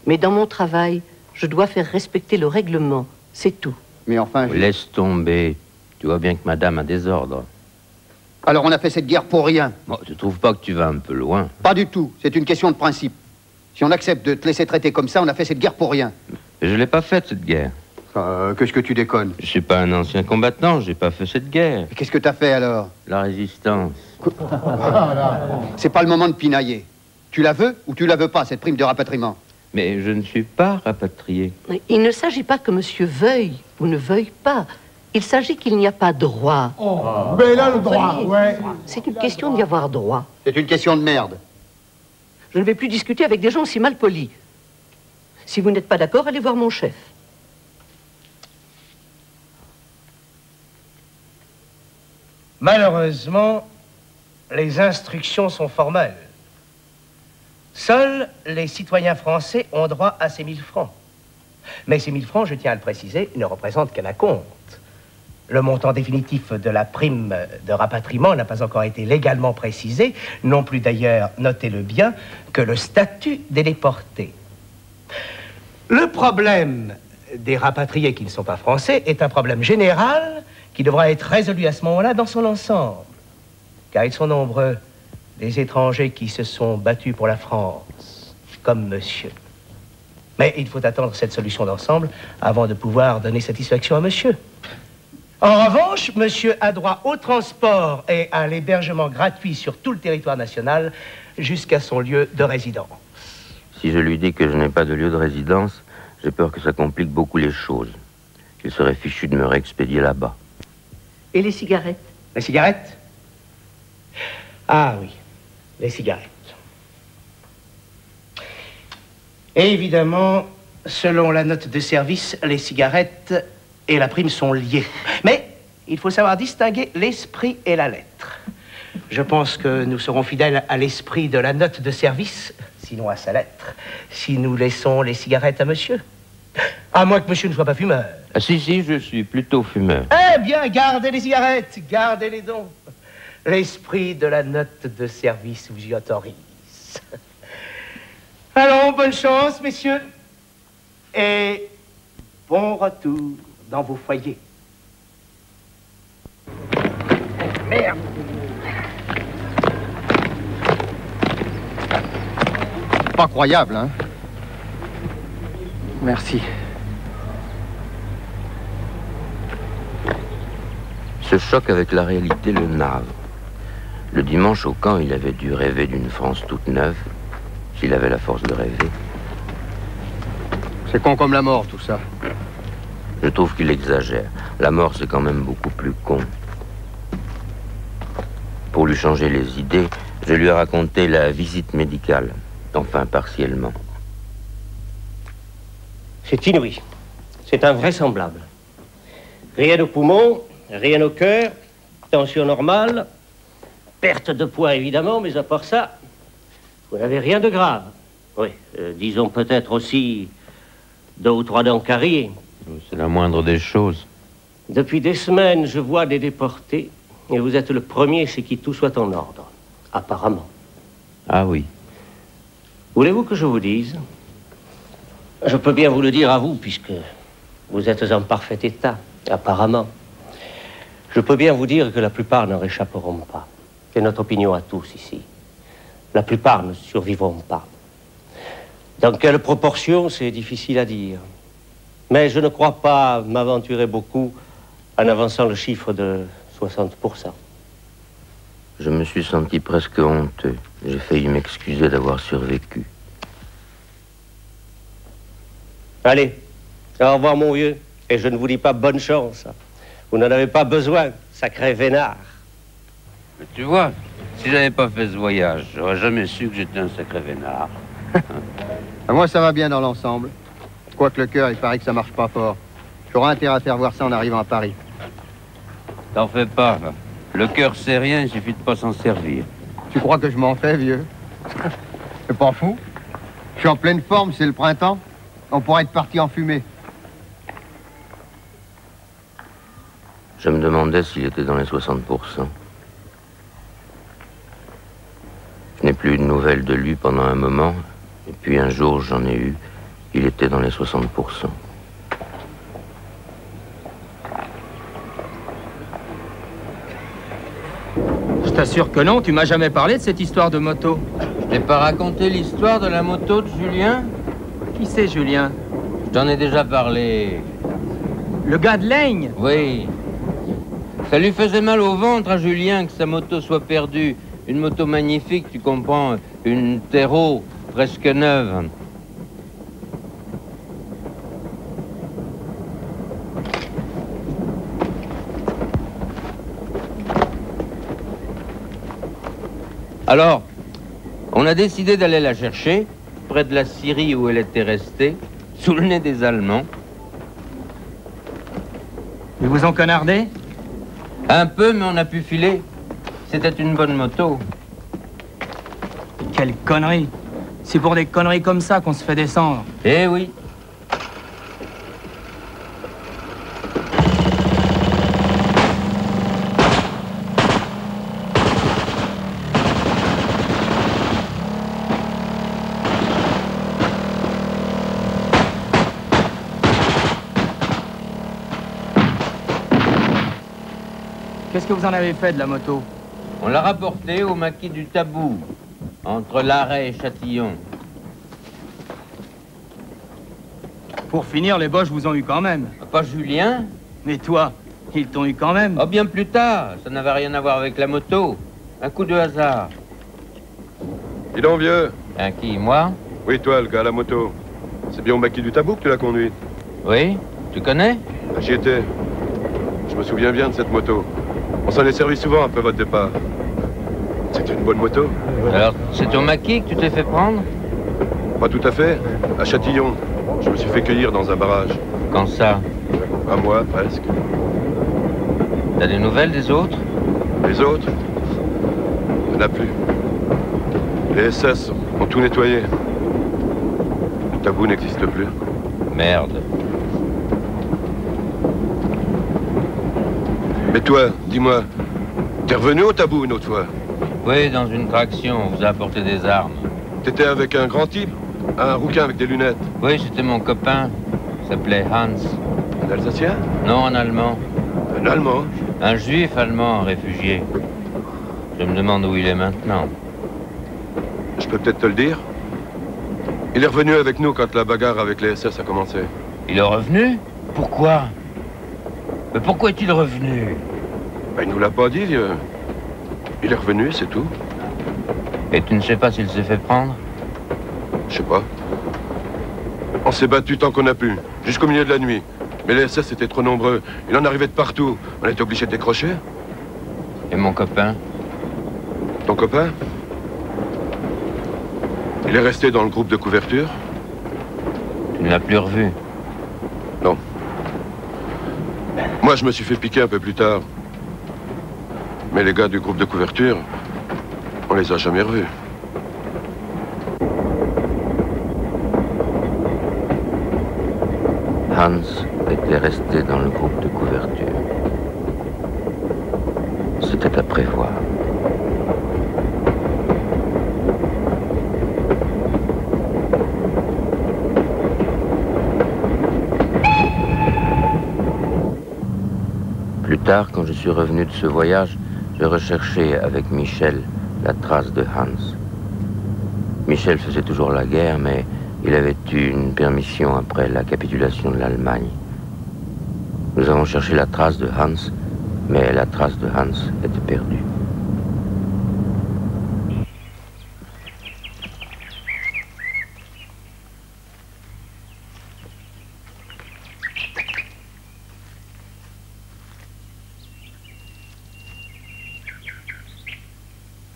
Mais dans mon travail, je dois faire respecter le règlement. C'est tout. Mais enfin... Laisse tomber. Tu vois bien que madame a des ordres. Alors on a fait cette guerre pour rien? Bon, tu trouves pas que tu vas un peu loin? Pas du tout. C'est une question de principe. Si on accepte de te laisser traiter comme ça, on a fait cette guerre pour rien. Je l'ai pas faite, cette guerre. Qu'est-ce que tu déconnes? Je suis pas un ancien combattant, j'ai pas fait cette guerre. Qu'est-ce que t'as fait alors? La résistance. C'est pas le moment de pinailler. Tu la veux ou tu la veux pas, cette prime de rapatriement? Mais je ne suis pas rapatrié. Il ne s'agit pas que monsieur veuille ou ne veuille pas. Il s'agit qu'il n'y a pas droit. Oh, mais là, le droit, ouais. C'est une question d'y avoir droit. C'est une question de merde. Je ne vais plus discuter avec des gens aussi mal polis. Si vous n'êtes pas d'accord, allez voir mon chef. Malheureusement, les instructions sont formelles. Seuls les citoyens français ont droit à ces 1000 francs. Mais ces 1000 francs, je tiens à le préciser, ne représentent qu'un acompte. Le montant définitif de la prime de rapatriement n'a pas encore été légalement précisé, non plus d'ailleurs, notez-le bien, que le statut des déportés. Le problème des rapatriés qui ne sont pas français est un problème général qui devra être résolu à ce moment-là dans son ensemble. Car ils sont nombreux, les étrangers qui se sont battus pour la France, comme monsieur. Mais il faut attendre cette solution d'ensemble avant de pouvoir donner satisfaction à monsieur. En revanche, monsieur a droit au transport et à l'hébergement gratuit sur tout le territoire national jusqu'à son lieu de résidence. Si je lui dis que je n'ai pas de lieu de résidence, j'ai peur que ça complique beaucoup les choses. Il serait fichu de me réexpédier là-bas. Et les cigarettes? Les cigarettes? Ah oui, les cigarettes. Et évidemment, selon la note de service, les cigarettes et la prime sont liées. Mais il faut savoir distinguer l'esprit et la lettre. Je pense que nous serons fidèles à l'esprit de la note de service, sinon à sa lettre, si nous laissons les cigarettes à monsieur. À moins que monsieur ne soit pas fumeur. Ah si, je suis plutôt fumeur. Eh bien, gardez les cigarettes, gardez-les donc. L'esprit de la note de service vous y autorise. Allons, bonne chance, messieurs. Et bon retour dans vos foyers. Merde. Pas croyable, hein? Merci. Ce choc avec la réalité le nave. Le dimanche au camp, il avait dû rêver d'une France toute neuve, s'il avait la force de rêver. C'est con comme la mort, tout ça. Je trouve qu'il exagère. La mort, c'est quand même beaucoup plus con. Pour lui changer les idées, je lui ai raconté la visite médicale, enfin partiellement. C'est inouï. C'est invraisemblable. Rien au poumon, rien au cœur, tension normale, perte de poids évidemment, mais à part ça, vous n'avez rien de grave. Oui, disons peut-être aussi 2 ou 3 dents carriées. C'est la moindre des choses. Depuis des semaines, je vois des déportés, et vous êtes le premier chez qui tout soit en ordre, apparemment. Ah oui. Voulez-vous que je vous dise? Je peux bien vous le dire à vous, puisque vous êtes en parfait état, apparemment. Je peux bien vous dire que la plupart n'en réchapperont pas. C'est notre opinion à tous ici. La plupart ne survivront pas. Dans quelle proportion, c'est difficile à dire. Mais je ne crois pas m'aventurer beaucoup en avançant le chiffre de 60%. Je me suis senti presque honteux. J'ai failli m'excuser d'avoir survécu. Allez, au revoir mon vieux. Et je ne vous dis pas bonne chance. Vous n'en avez pas besoin, sacré vénard. Mais tu vois, si j'avais pas fait ce voyage, j'aurais jamais su que j'étais un sacré vénard. Moi, ça va bien dans l'ensemble. Quoique le cœur, il paraît que ça marche pas fort. J'aurais intérêt à faire voir ça en arrivant à Paris. T'en fais pas. Le cœur, c'est rien, il suffit de pas s'en servir. Tu crois que je m'en fais, vieux? C'est pas fou. Je suis en pleine forme, c'est le printemps. On pourrait être parti en fumée. Je me demandais s'il était dans les 60%. Je n'ai plus eu de nouvelles de lui pendant un moment, et puis un jour j'en ai eu. Il était dans les 60%. Je t'assure que non, tu m'as jamais parlé de cette histoire de moto. Je t'ai pas raconté l'histoire de la moto de Julien? Qui c'est, Julien? Je t'en ai déjà parlé. Le gars de Laigne? Oui. Ça lui faisait mal au ventre à Julien que sa moto soit perdue. Une moto magnifique, tu comprends, une Terreau presque neuve. Alors, on a décidé d'aller la chercher, près de la scierie où elle était restée, sous le nez des Allemands. Ils vous ont canardé? Un peu, mais on a pu filer. C'était une bonne moto. Quelle connerie! C'est pour des conneries comme ça qu'on se fait descendre. Eh oui. Qu'est-ce que vous en avez fait de la moto? On l'a rapportée au maquis du Tabou, entre Larrey et Châtillon. Pour finir, les Boches vous ont eu quand même. Pas Julien? Mais toi, ils t'ont eu quand même. Oh, bien plus tard. Ça n'avait rien à voir avec la moto. Un coup de hasard. Dis donc, vieux. Un qui, moi? Oui, toi, le gars à la moto. C'est bien au maquis du Tabou que tu l'as conduite? Oui. Tu connais? J'y étais. Je me souviens bien de cette moto. On s'en est servi souvent après votre départ. C'était une bonne moto. Alors, c'est au maquis que tu t'es fait prendre? Pas tout à fait. À Châtillon. Je me suis fait cueillir dans un barrage. Quand ça? Un mois, presque. T'as des nouvelles des autres? Les autres? Il n'y en a plus. Les SS ont tout nettoyé. Le Tabou n'existe plus. Merde. Mais toi, dis-moi, t'es revenu au Tabou une autre fois? Oui, dans une traction, on vous a apporté des armes. T'étais avec un grand type? Un rouquin avec des lunettes? Oui, c'était mon copain. Il s'appelait Hans. Un Alsacien? Non, un Allemand. Un Allemand? Un juif allemand, un réfugié. Je me demande où il est maintenant. Je peux peut-être te le dire. Il est revenu avec nous quand la bagarre avec les SS a commencé. Il est revenu? Pourquoi? Mais pourquoi est-il revenu? Ben, il nous l'a pas dit, vieux. Il est revenu, c'est tout. Et tu ne sais pas s'il s'est fait prendre? Je sais pas. On s'est battu tant qu'on a pu, jusqu'au milieu de la nuit. Mais les SS étaient trop nombreux. Il en arrivait de partout. On était obligé de décrocher. Et mon copain? Ton copain? Il est resté dans le groupe de couverture. Tu ne l'as plus revu? Non. Moi, je me suis fait piquer un peu plus tard. Mais les gars du groupe de couverture, on les a jamais revus. Hans était resté dans le groupe de couverture. C'était à prévoir. Plus tard, quand je suis revenu de ce voyage, je recherchais avec Michel la trace de Hans. Michel faisait toujours la guerre, mais il avait eu une permission après la capitulation de l'Allemagne. Nous avons cherché la trace de Hans, mais la trace de Hans était perdue.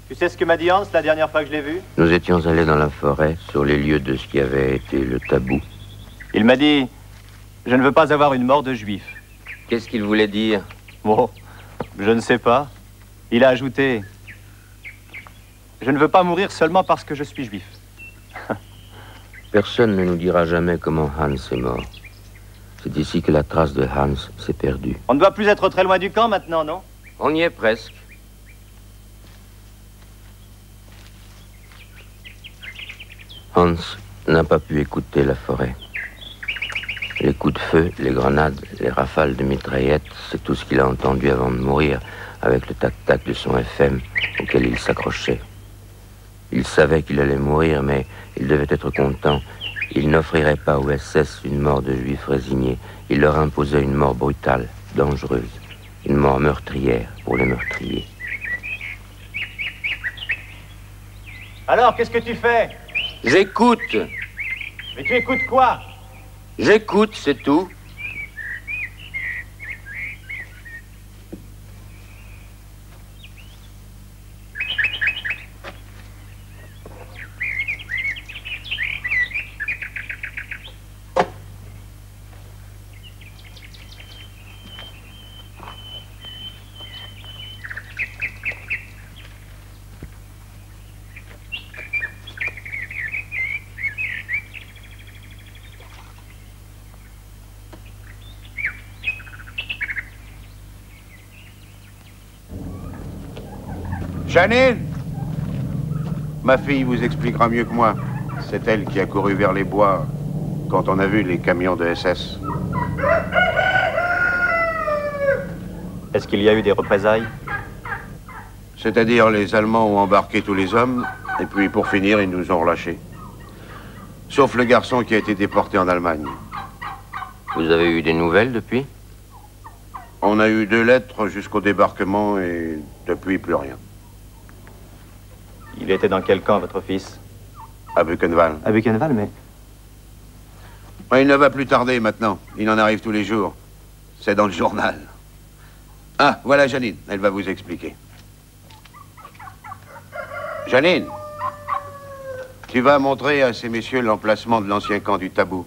Tu sais ce que m'a dit Hans la dernière fois que je l'ai vu? Nous étions allés dans la forêt, sur les lieux de ce qui avait été le Tabou. Il m'a dit, je ne veux pas avoir une mort de juif. Qu'est-ce qu'il voulait dire? Bon, je ne sais pas. Il a ajouté, je ne veux pas mourir seulement parce que je suis juif. Personne ne nous dira jamais comment Hans est mort. C'est ici que la trace de Hans s'est perdue. On ne doit plus être très loin du camp maintenant, non? On y est presque. Hans n'a pas pu écouter la forêt. Les coups de feu, les grenades, les rafales de mitraillettes, c'est tout ce qu'il a entendu avant de mourir, avec le tac-tac de son FM auquel il s'accrochait. Il savait qu'il allait mourir, mais il devait être content. Il n'offrirait pas aux SS une mort de juif résigné. Il leur imposait une mort brutale, dangereuse, une mort meurtrière pour les meurtriers. Alors, qu'est-ce que tu fais? J'écoute. Mais tu écoutes quoi? J'écoute, c'est tout. Janine! Ma fille vous expliquera mieux que moi. C'est elle qui a couru vers les bois quand on a vu les camions de SS. Est-ce qu'il y a eu des représailles? C'est-à-dire, les Allemands ont embarqué tous les hommes, et puis pour finir, ils nous ont relâchés. Sauf le garçon qui a été déporté en Allemagne. Vous avez eu des nouvelles depuis? On a eu 2 lettres jusqu'au débarquement, et depuis, plus rien. Il était dans quel camp, votre fils? À Buchenwald. À Buchenwald, mais... Ouais, il ne va plus tarder maintenant. Il en arrive tous les jours. C'est dans le journal. Ah, voilà Janine. Elle va vous expliquer. Janine, tu vas montrer à ces messieurs l'emplacement de l'ancien camp du Tabou.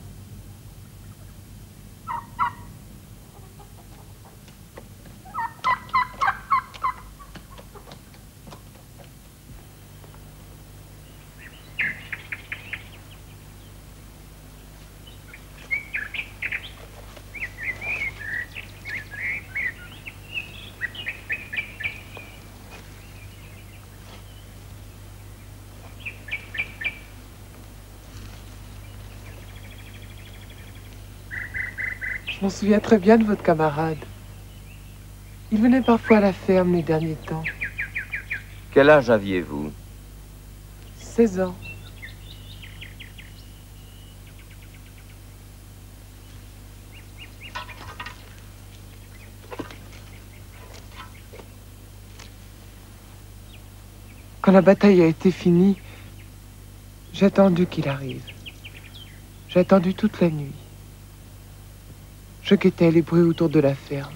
Je m'en souviens très bien de votre camarade. Il venait parfois à la ferme les derniers temps. Quel âge aviez-vous? 16 ans. Quand la bataille a été finie, j'ai attendu qu'il arrive. J'ai attendu toute la nuit. Je guettais les bruits autour de la ferme.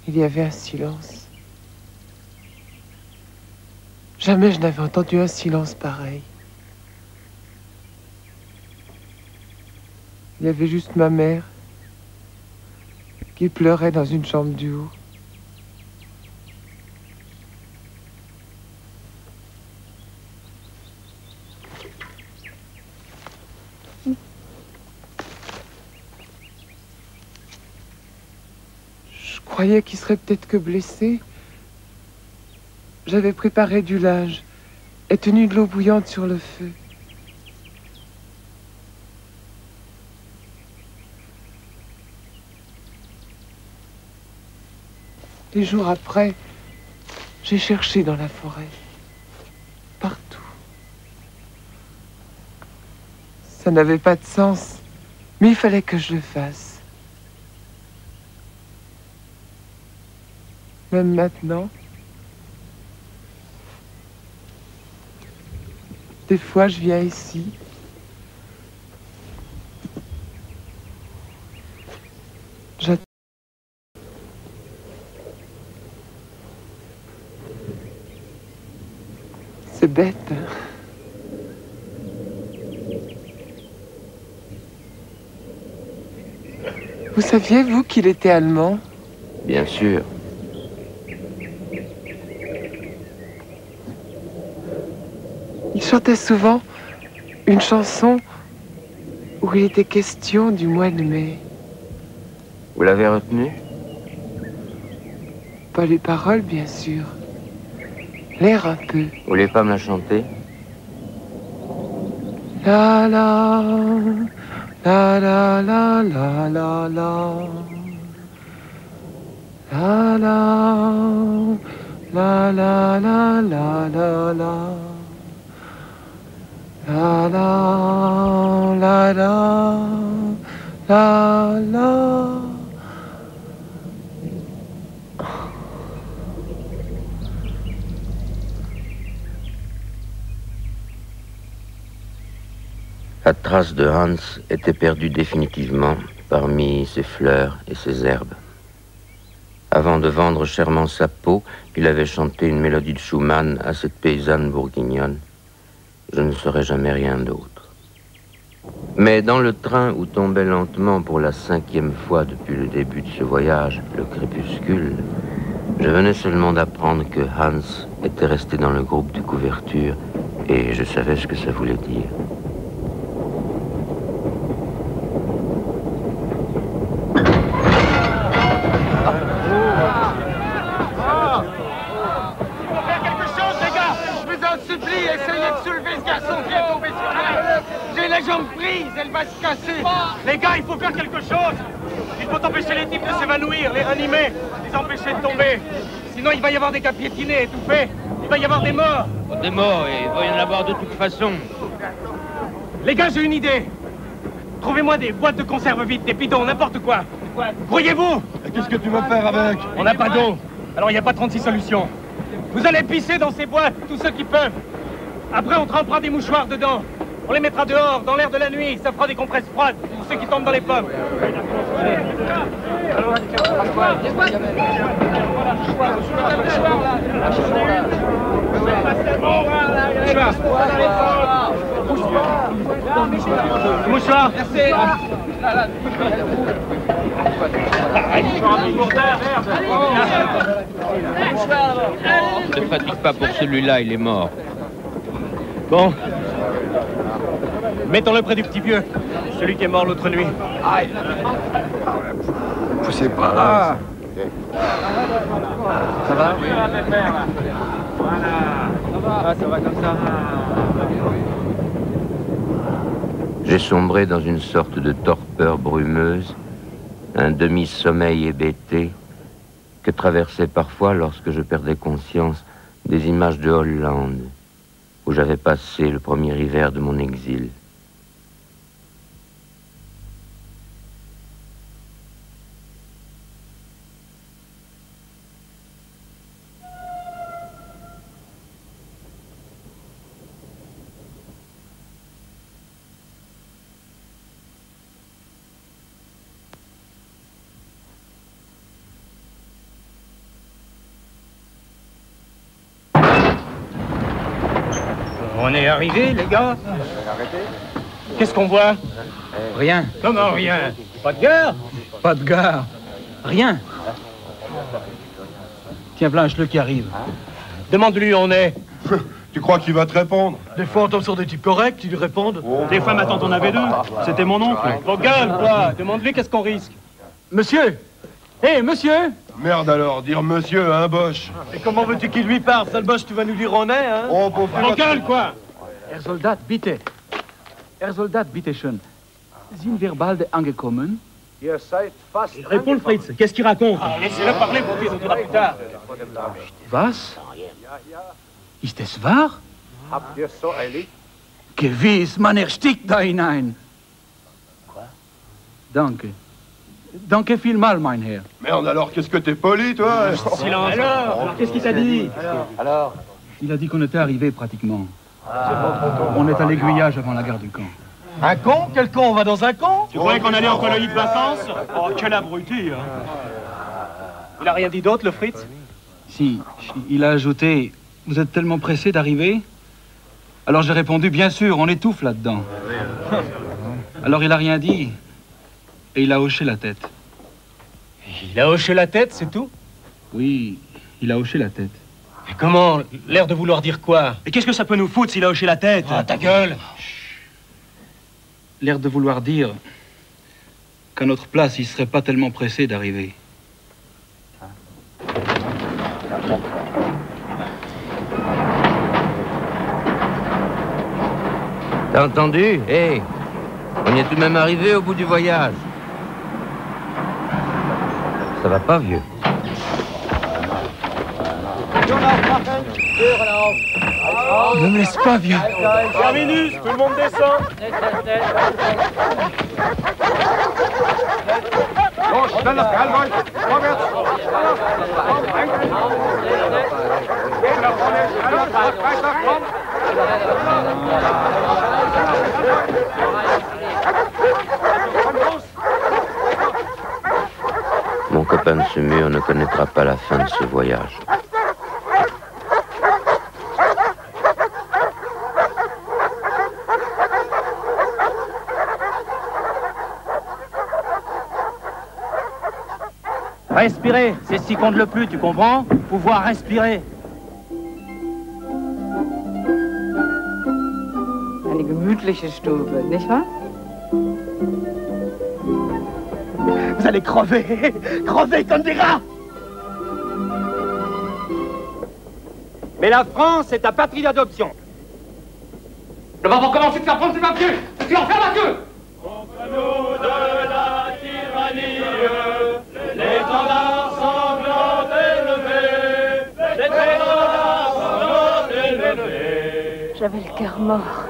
Il y avait un silence. Jamais je n'avais entendu un silence pareil. Il y avait juste ma mère qui pleurait dans une chambre du haut. Je croyais qu'il serait peut-être que blessé. J'avais préparé du linge et tenu de l'eau bouillante sur le feu. Des jours après, j'ai cherché dans la forêt, partout. Ça n'avait pas de sens, mais il fallait que je le fasse. Même maintenant, des fois je viens ici. J'attends. C'est bête. Vous saviez, vous, qu'il était allemand? Bien sûr. Il chantait souvent une chanson où il était question du mois de mai. Vous l'avez retenu? Pas les paroles, bien sûr. L'air un peu. Vous voulez pas me la chanter? La la, la la la la la la. La la, la la la la la la. La la, la la, la la. La trace de Hans était perdue définitivement parmi ses fleurs et ses herbes. Avant de vendre chèrement sa peau, il avait chanté une mélodie de Schumann à cette paysanne bourguignonne. Je ne saurais jamais rien d'autre. Mais dans le train où tombait lentement pour la 5e fois depuis le début de ce voyage, le crépuscule, je venais seulement d'apprendre que Hans était resté dans le groupe de couverture et je savais ce que ça voulait dire. la jambe prise, elle va se casser. Les gars, il faut faire quelque chose. Il faut empêcher les types de s'évanouir, les ranimer, les empêcher de tomber. Sinon, il va y avoir des cas piétinés, étouffés. Il va y avoir des morts. Des morts, et il va y en avoir de toute façon. Les gars, j'ai une idée. Trouvez-moi des boîtes de conserve vides, des bidons, n'importe quoi. Croyez-vous? Qu'est-ce que tu veux faire avec? On n'a pas d'eau. Alors, il n'y a pas 36 solutions. Vous allez pisser dans ces boîtes, tous ceux qui peuvent. Après, on trempera des mouchoirs dedans. On les mettra dehors, dans l'air de la nuit. Ça fera des compresses froides pour ceux qui tombent dans les pommes. Mouchoir. Merci. Ne fatigue pas pour celui-là, il est mort. Bon. Mettons-le près du petit vieux. Celui qui est mort l'autre nuit. Aïe. Poussez pas. Ça va? Ah, ça va comme ça. J'ai sombré dans une sorte de torpeur brumeuse, un demi-sommeil hébété, que traversaient parfois, lorsque je perdais conscience, des images de Hollande, où j'avais passé le premier hiver de mon exil. On est arrivé, les gars. Qu'est-ce qu'on voit? Rien. Comment rien? Pas de gare? Pas de gare. Rien. Tiens, Blanche-Le qui arrive. Demande-lui où on est. Tu crois qu'il va te répondre? Des fois, on tombe sur des types corrects qui lui répondent. Des fois, ma tante en avait deux. C'était mon oncle. Vos gueules, quoi. Demande-lui qu'est-ce qu'on risque. Monsieur! Hé, monsieur! Merde alors, dire monsieur, hein, Bosch? Et comment veux-tu qu'il lui parle, sale Bosch? Tu vas nous dire on est, hein? Oh, pauvre Vos gueules, quoi. Herr Soldat, bitte. Herr Soldat, bitte schön. Sind wir bald angekommen? Ihr seid fast. Réponds le Fritz. Qu'est-ce qu'il raconte? Laissez-le parler pour qu'il nous dira plus tard. Was? Ist es wahr? Habt ihr so eilig? Gewiss, man erstickt da hinein. Quoi? Danke. Danke vielmal, mein Herr. Merde alors, qu'est-ce que t'es poli, toi? Silence. Alors, qu'est-ce qu'il t'a dit? Alors? Il a dit qu'on était arrivé pratiquement. On est à l'aiguillage avant la gare du camp. Un con? Quel con? On va dans un con? Tu croyais qu'on allait en colonie de vacances? Oh, quel abruti, hein. Il a rien dit d'autre, le Fritz? Si, il a ajouté, vous êtes tellement pressé d'arriver? Alors j'ai répondu, bien sûr, on étouffe là-dedans. Alors il a rien dit, et il a hoché la tête. Il a hoché la tête, c'est tout? Oui, il a hoché la tête. Mais comment? L'air de vouloir dire quoi? Et qu'est-ce que ça peut nous foutre s'il a hoché la tête? Ah, ta gueule! L'air de vouloir dire qu'à notre place, il serait pas tellement pressé d'arriver. T'as entendu? Hé, on y est tout de même arrivé au bout du voyage. Ça va pas, vieux? Ne me laisse pas, vieux. Terminus, tout le monde descend. Los, schneller, Kalmholz, vorwärts! Geht nach vorne, schneller, weiter, komm! Komm los! Mon copain de ce mur ne connaîtra pas la fin de ce voyage. Respirer, c'est ce qui compte le plus, tu comprends? Pouvoir respirer. Eine gemütliche Stube, nicht wahr? Vous allez crever! Crever comme des rats! Mais la France est ta patrie d'adoption. Je vais pas commencer de faire prendre tes papiers! Christian, ferme la queue! Contre nous de la tyrannie, l'étendard sanglant élevé, l'étendard sanglant élevé. J'avais le cœur mort.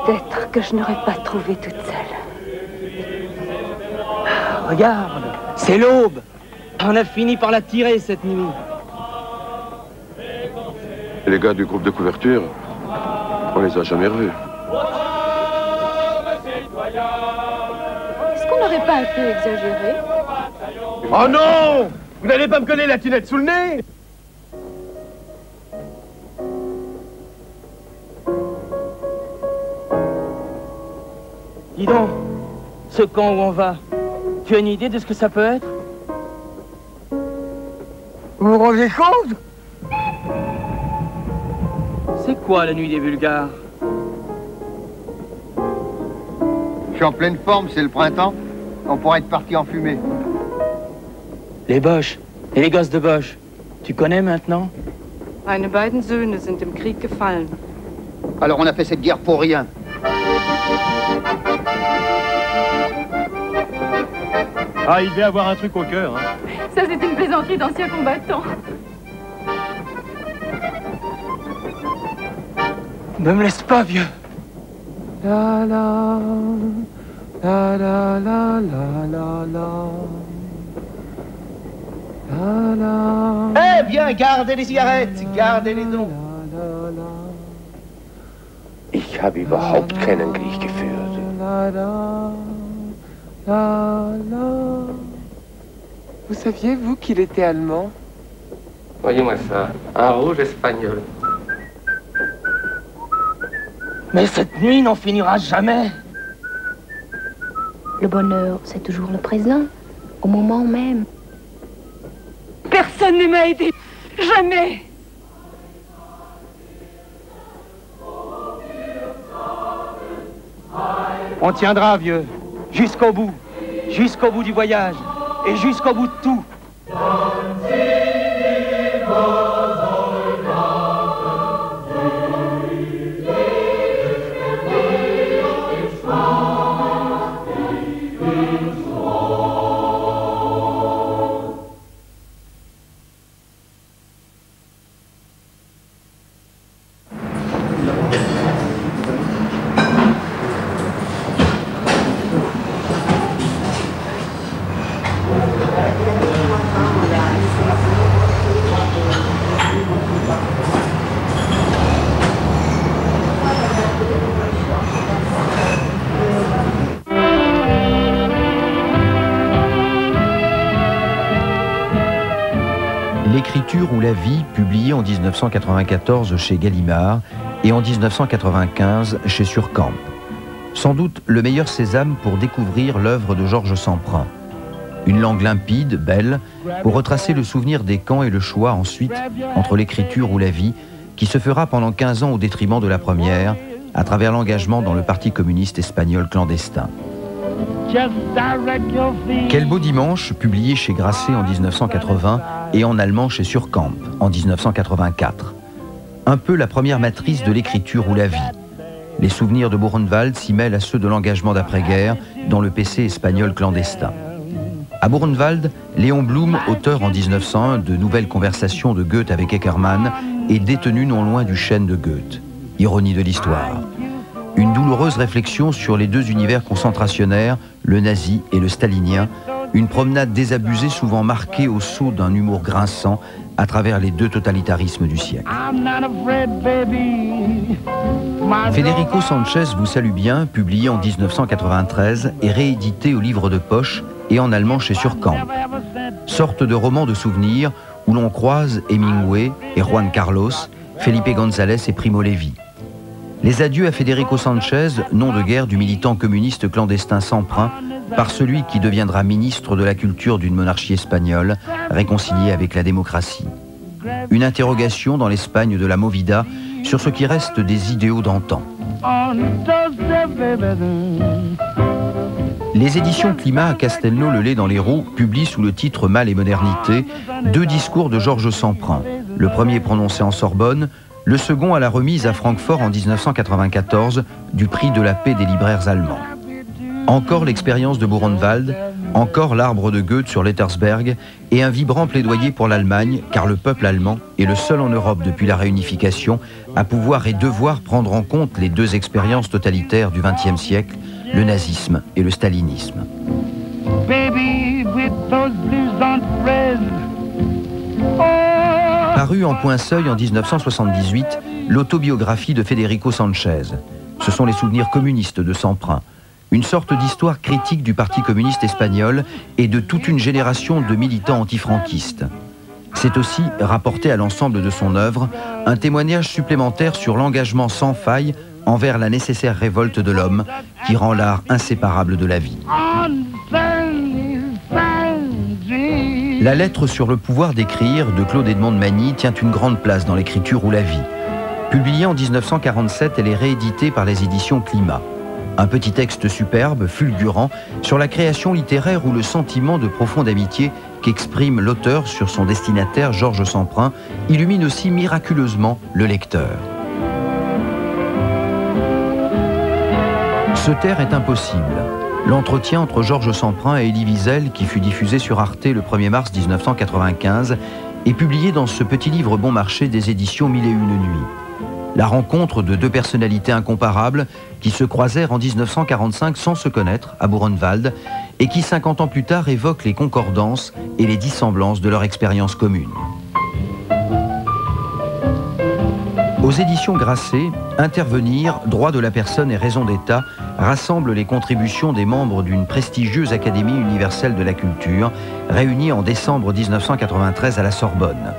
Peut-être que je n'aurais pas trouvé toute seule. Regarde, c'est l'aube. On a fini par la tirer cette nuit. Et les gars du groupe de couverture, on les a jamais revus. Est-ce qu'on n'aurait pas un peu exagéré? Oh non! Vous n'allez pas me coller la tinette sous le nez? Dis donc, ce camp où on va, tu as une idée de ce que ça peut être? Vous vous rendez compte? C'est quoi la nuit des Bulgares? Je suis en pleine forme, c'est le printemps. On pourrait être parti en fumée. Les Boches et les gosses de Bosch, tu connais maintenant? Meine beiden Söhne sind im Krieg gefallen. Alors on a fait cette guerre pour rien. Ah, il devait avoir un truc au cœur. Hein. Ça, c'est une plaisanterie d'anciens combattants. Ne me laisse pas, vieux. La la, la la la la la la. La la. Eh bien, gardez les cigarettes, gardez-les donc. Ich habe überhaupt keinen Krieg geführt. Vous saviez, vous, qu'il était allemand? Voyez-moi ça, un rouge espagnol. Mais cette nuit n'en finira jamais. Le bonheur, c'est toujours le présent, au moment même. Personne ne m'a aidé. Jamais. On tiendra, vieux, jusqu'au bout du voyage, et jusqu'au bout de tout. L'écriture ou la vie, publiée en 1994 chez Gallimard et en 1995 chez Suhrkamp. Sans doute le meilleur sésame pour découvrir l'œuvre de Georges Semprin. Une langue limpide, belle, pour retracer le souvenir des camps et le choix ensuite entre l'écriture ou la vie, qui se fera pendant 15 ans au détriment de la première, à travers l'engagement dans le Parti communiste espagnol clandestin. Quel beau dimanche, publié chez Grasset en 1980 et en allemand chez Suhrkamp en 1984. Un peu la première matrice de l'écriture ou la vie. Les souvenirs de Buchenwald s'y mêlent à ceux de l'engagement d'après-guerre dans le PC espagnol clandestin. À Buchenwald, Léon Blum, auteur en 1901 de Nouvelles conversations de Goethe avec Eckermann, est détenu non loin du chêne de Goethe. Ironie de l'histoire. Une douloureuse réflexion sur les deux univers concentrationnaires, le nazi et le stalinien, une promenade désabusée souvent marquée au sceau d'un humour grinçant à travers les deux totalitarismes du siècle. Federico Sanchez vous salue bien, publié en 1993 et réédité au livre de poche et en allemand chez Suhrkamp. Sorte de roman de souvenirs où l'on croise Hemingway et Juan Carlos, Felipe González et Primo Levi. Les adieux à Federico Sanchez, nom de guerre du militant communiste clandestin Semprin, par celui qui deviendra ministre de la culture d'une monarchie espagnole, réconciliée avec la démocratie. Une interrogation dans l'Espagne de la Movida sur ce qui reste des idéaux d'antan. Les éditions Climat à Castelnau-le-Lay dans l'Hérault publient sous le titre Mal et modernité deux discours de Georges Semprin. Le premier prononcé en Sorbonne, le second à la remise à Francfort en 1994 du prix de la paix des libraires allemands. Encore l'expérience de Buchenwald, encore l'arbre de Goethe sur l'Ettersberg et un vibrant plaidoyer pour l'Allemagne, car le peuple allemand est le seul en Europe depuis la réunification à pouvoir et devoir prendre en compte les deux expériences totalitaires du XXe siècle, le nazisme et le stalinisme. Paru en point seuil en 1978, l'autobiographie de Federico Sanchez. Ce sont les souvenirs communistes de Semprin. Une sorte d'histoire critique du Parti communiste espagnol et de toute une génération de militants antifranquistes. C'est aussi, rapporté à l'ensemble de son œuvre, un témoignage supplémentaire sur l'engagement sans faille envers la nécessaire révolte de l'homme qui rend l'art inséparable de la vie. La lettre sur le pouvoir d'écrire de Claude Edmond de Magny tient une grande place dans l'écriture ou la vie. Publiée en 1947, elle est rééditée par les éditions Climat. Un petit texte superbe, fulgurant, sur la création littéraire ou le sentiment de profonde amitié qu'exprime l'auteur sur son destinataire Georges Semprin illumine aussi miraculeusement le lecteur. Se taire est impossible. L'entretien entre Georges Semprin et Elie Wiesel, qui fut diffusé sur Arte le 1er mars 1995, est publié dans ce petit livre bon marché des éditions 1001 nuits. La rencontre de deux personnalités incomparables qui se croisèrent en 1945 sans se connaître à Buchenwald et qui 50 ans plus tard évoquent les concordances et les dissemblances de leur expérience commune. Aux éditions Grasset, Intervenir, droit de la personne et raison d'État rassemble les contributions des membres d'une prestigieuse Académie universelle de la culture, réunie en décembre 1993 à la Sorbonne.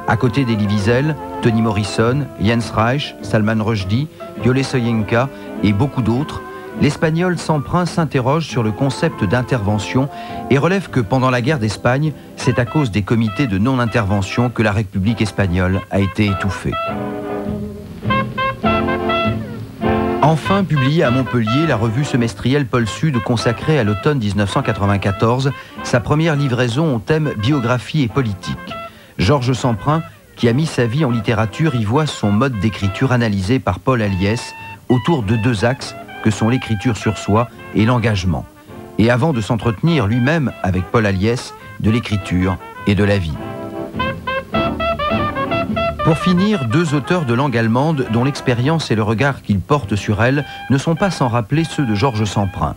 À côté d'Elie Wiesel, Toni Morrison, Jens Reich, Salman Rushdie, Yole Soyinka et beaucoup d'autres, l'Espagnol Semprin s'interroge sur le concept d'intervention et relève que pendant la guerre d'Espagne, c'est à cause des comités de non-intervention que la République espagnole a été étouffée. Enfin publiée à Montpellier, la revue semestrielle Pôle Sud consacrée à l'automne 1994, sa première livraison au thème biographie et politique. Georges Semprin, qui a mis sa vie en littérature, y voit son mode d'écriture analysé par Paul Aliès autour de deux axes que sont l'écriture sur soi et l'engagement. Et avant de s'entretenir lui-même avec Paul Aliès de l'écriture et de la vie. Pour finir, deux auteurs de langue allemande dont l'expérience et le regard qu'ils portent sur elle ne sont pas sans rappeler ceux de Georges Semprin.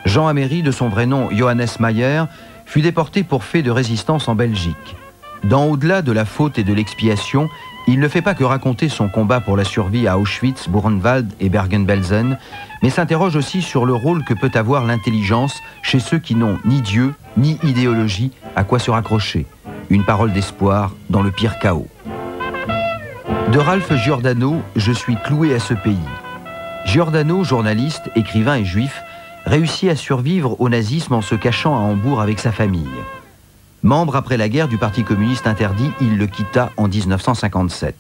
Jean Améry, de son vrai nom Johannes Mayer, fut déporté pour fait de résistance en Belgique. Dans Au-delà de la faute et de l'expiation, il ne fait pas que raconter son combat pour la survie à Auschwitz, Buchenwald et Bergen-Belsen, mais s'interroge aussi sur le rôle que peut avoir l'intelligence chez ceux qui n'ont ni Dieu, ni idéologie à quoi se raccrocher. Une parole d'espoir dans le pire chaos. De Ralph Giordano, je suis cloué à ce pays. Giordano, journaliste, écrivain et juif, réussit à survivre au nazisme en se cachant à Hambourg avec sa famille. Membre après la guerre du Parti communiste interdit, il le quitta en 1957.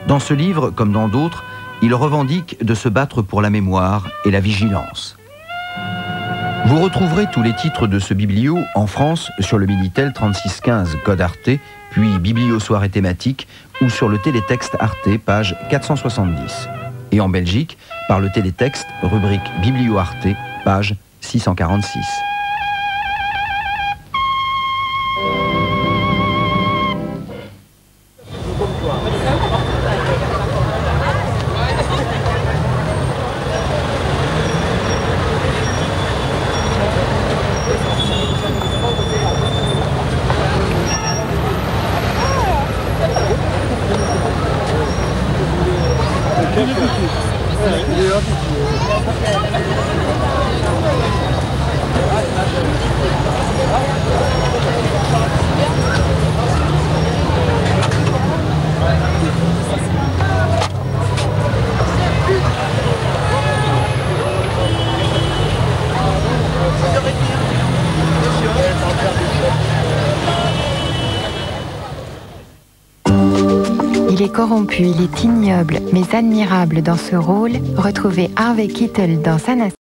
Dans ce livre, comme dans d'autres, il revendique de se battre pour la mémoire et la vigilance. Vous retrouverez tous les titres de ce biblio en France sur le Minitel 3615 code Arte, puis biblio soirée thématique ou sur le télétexte Arte, page 470. Et en Belgique, par le télétexte, rubrique Biblio Arte, page 646. Il est corrompu, il est ignoble, mais admirable dans ce rôle. Retrouvez Harvey Keitel dans Sanasa.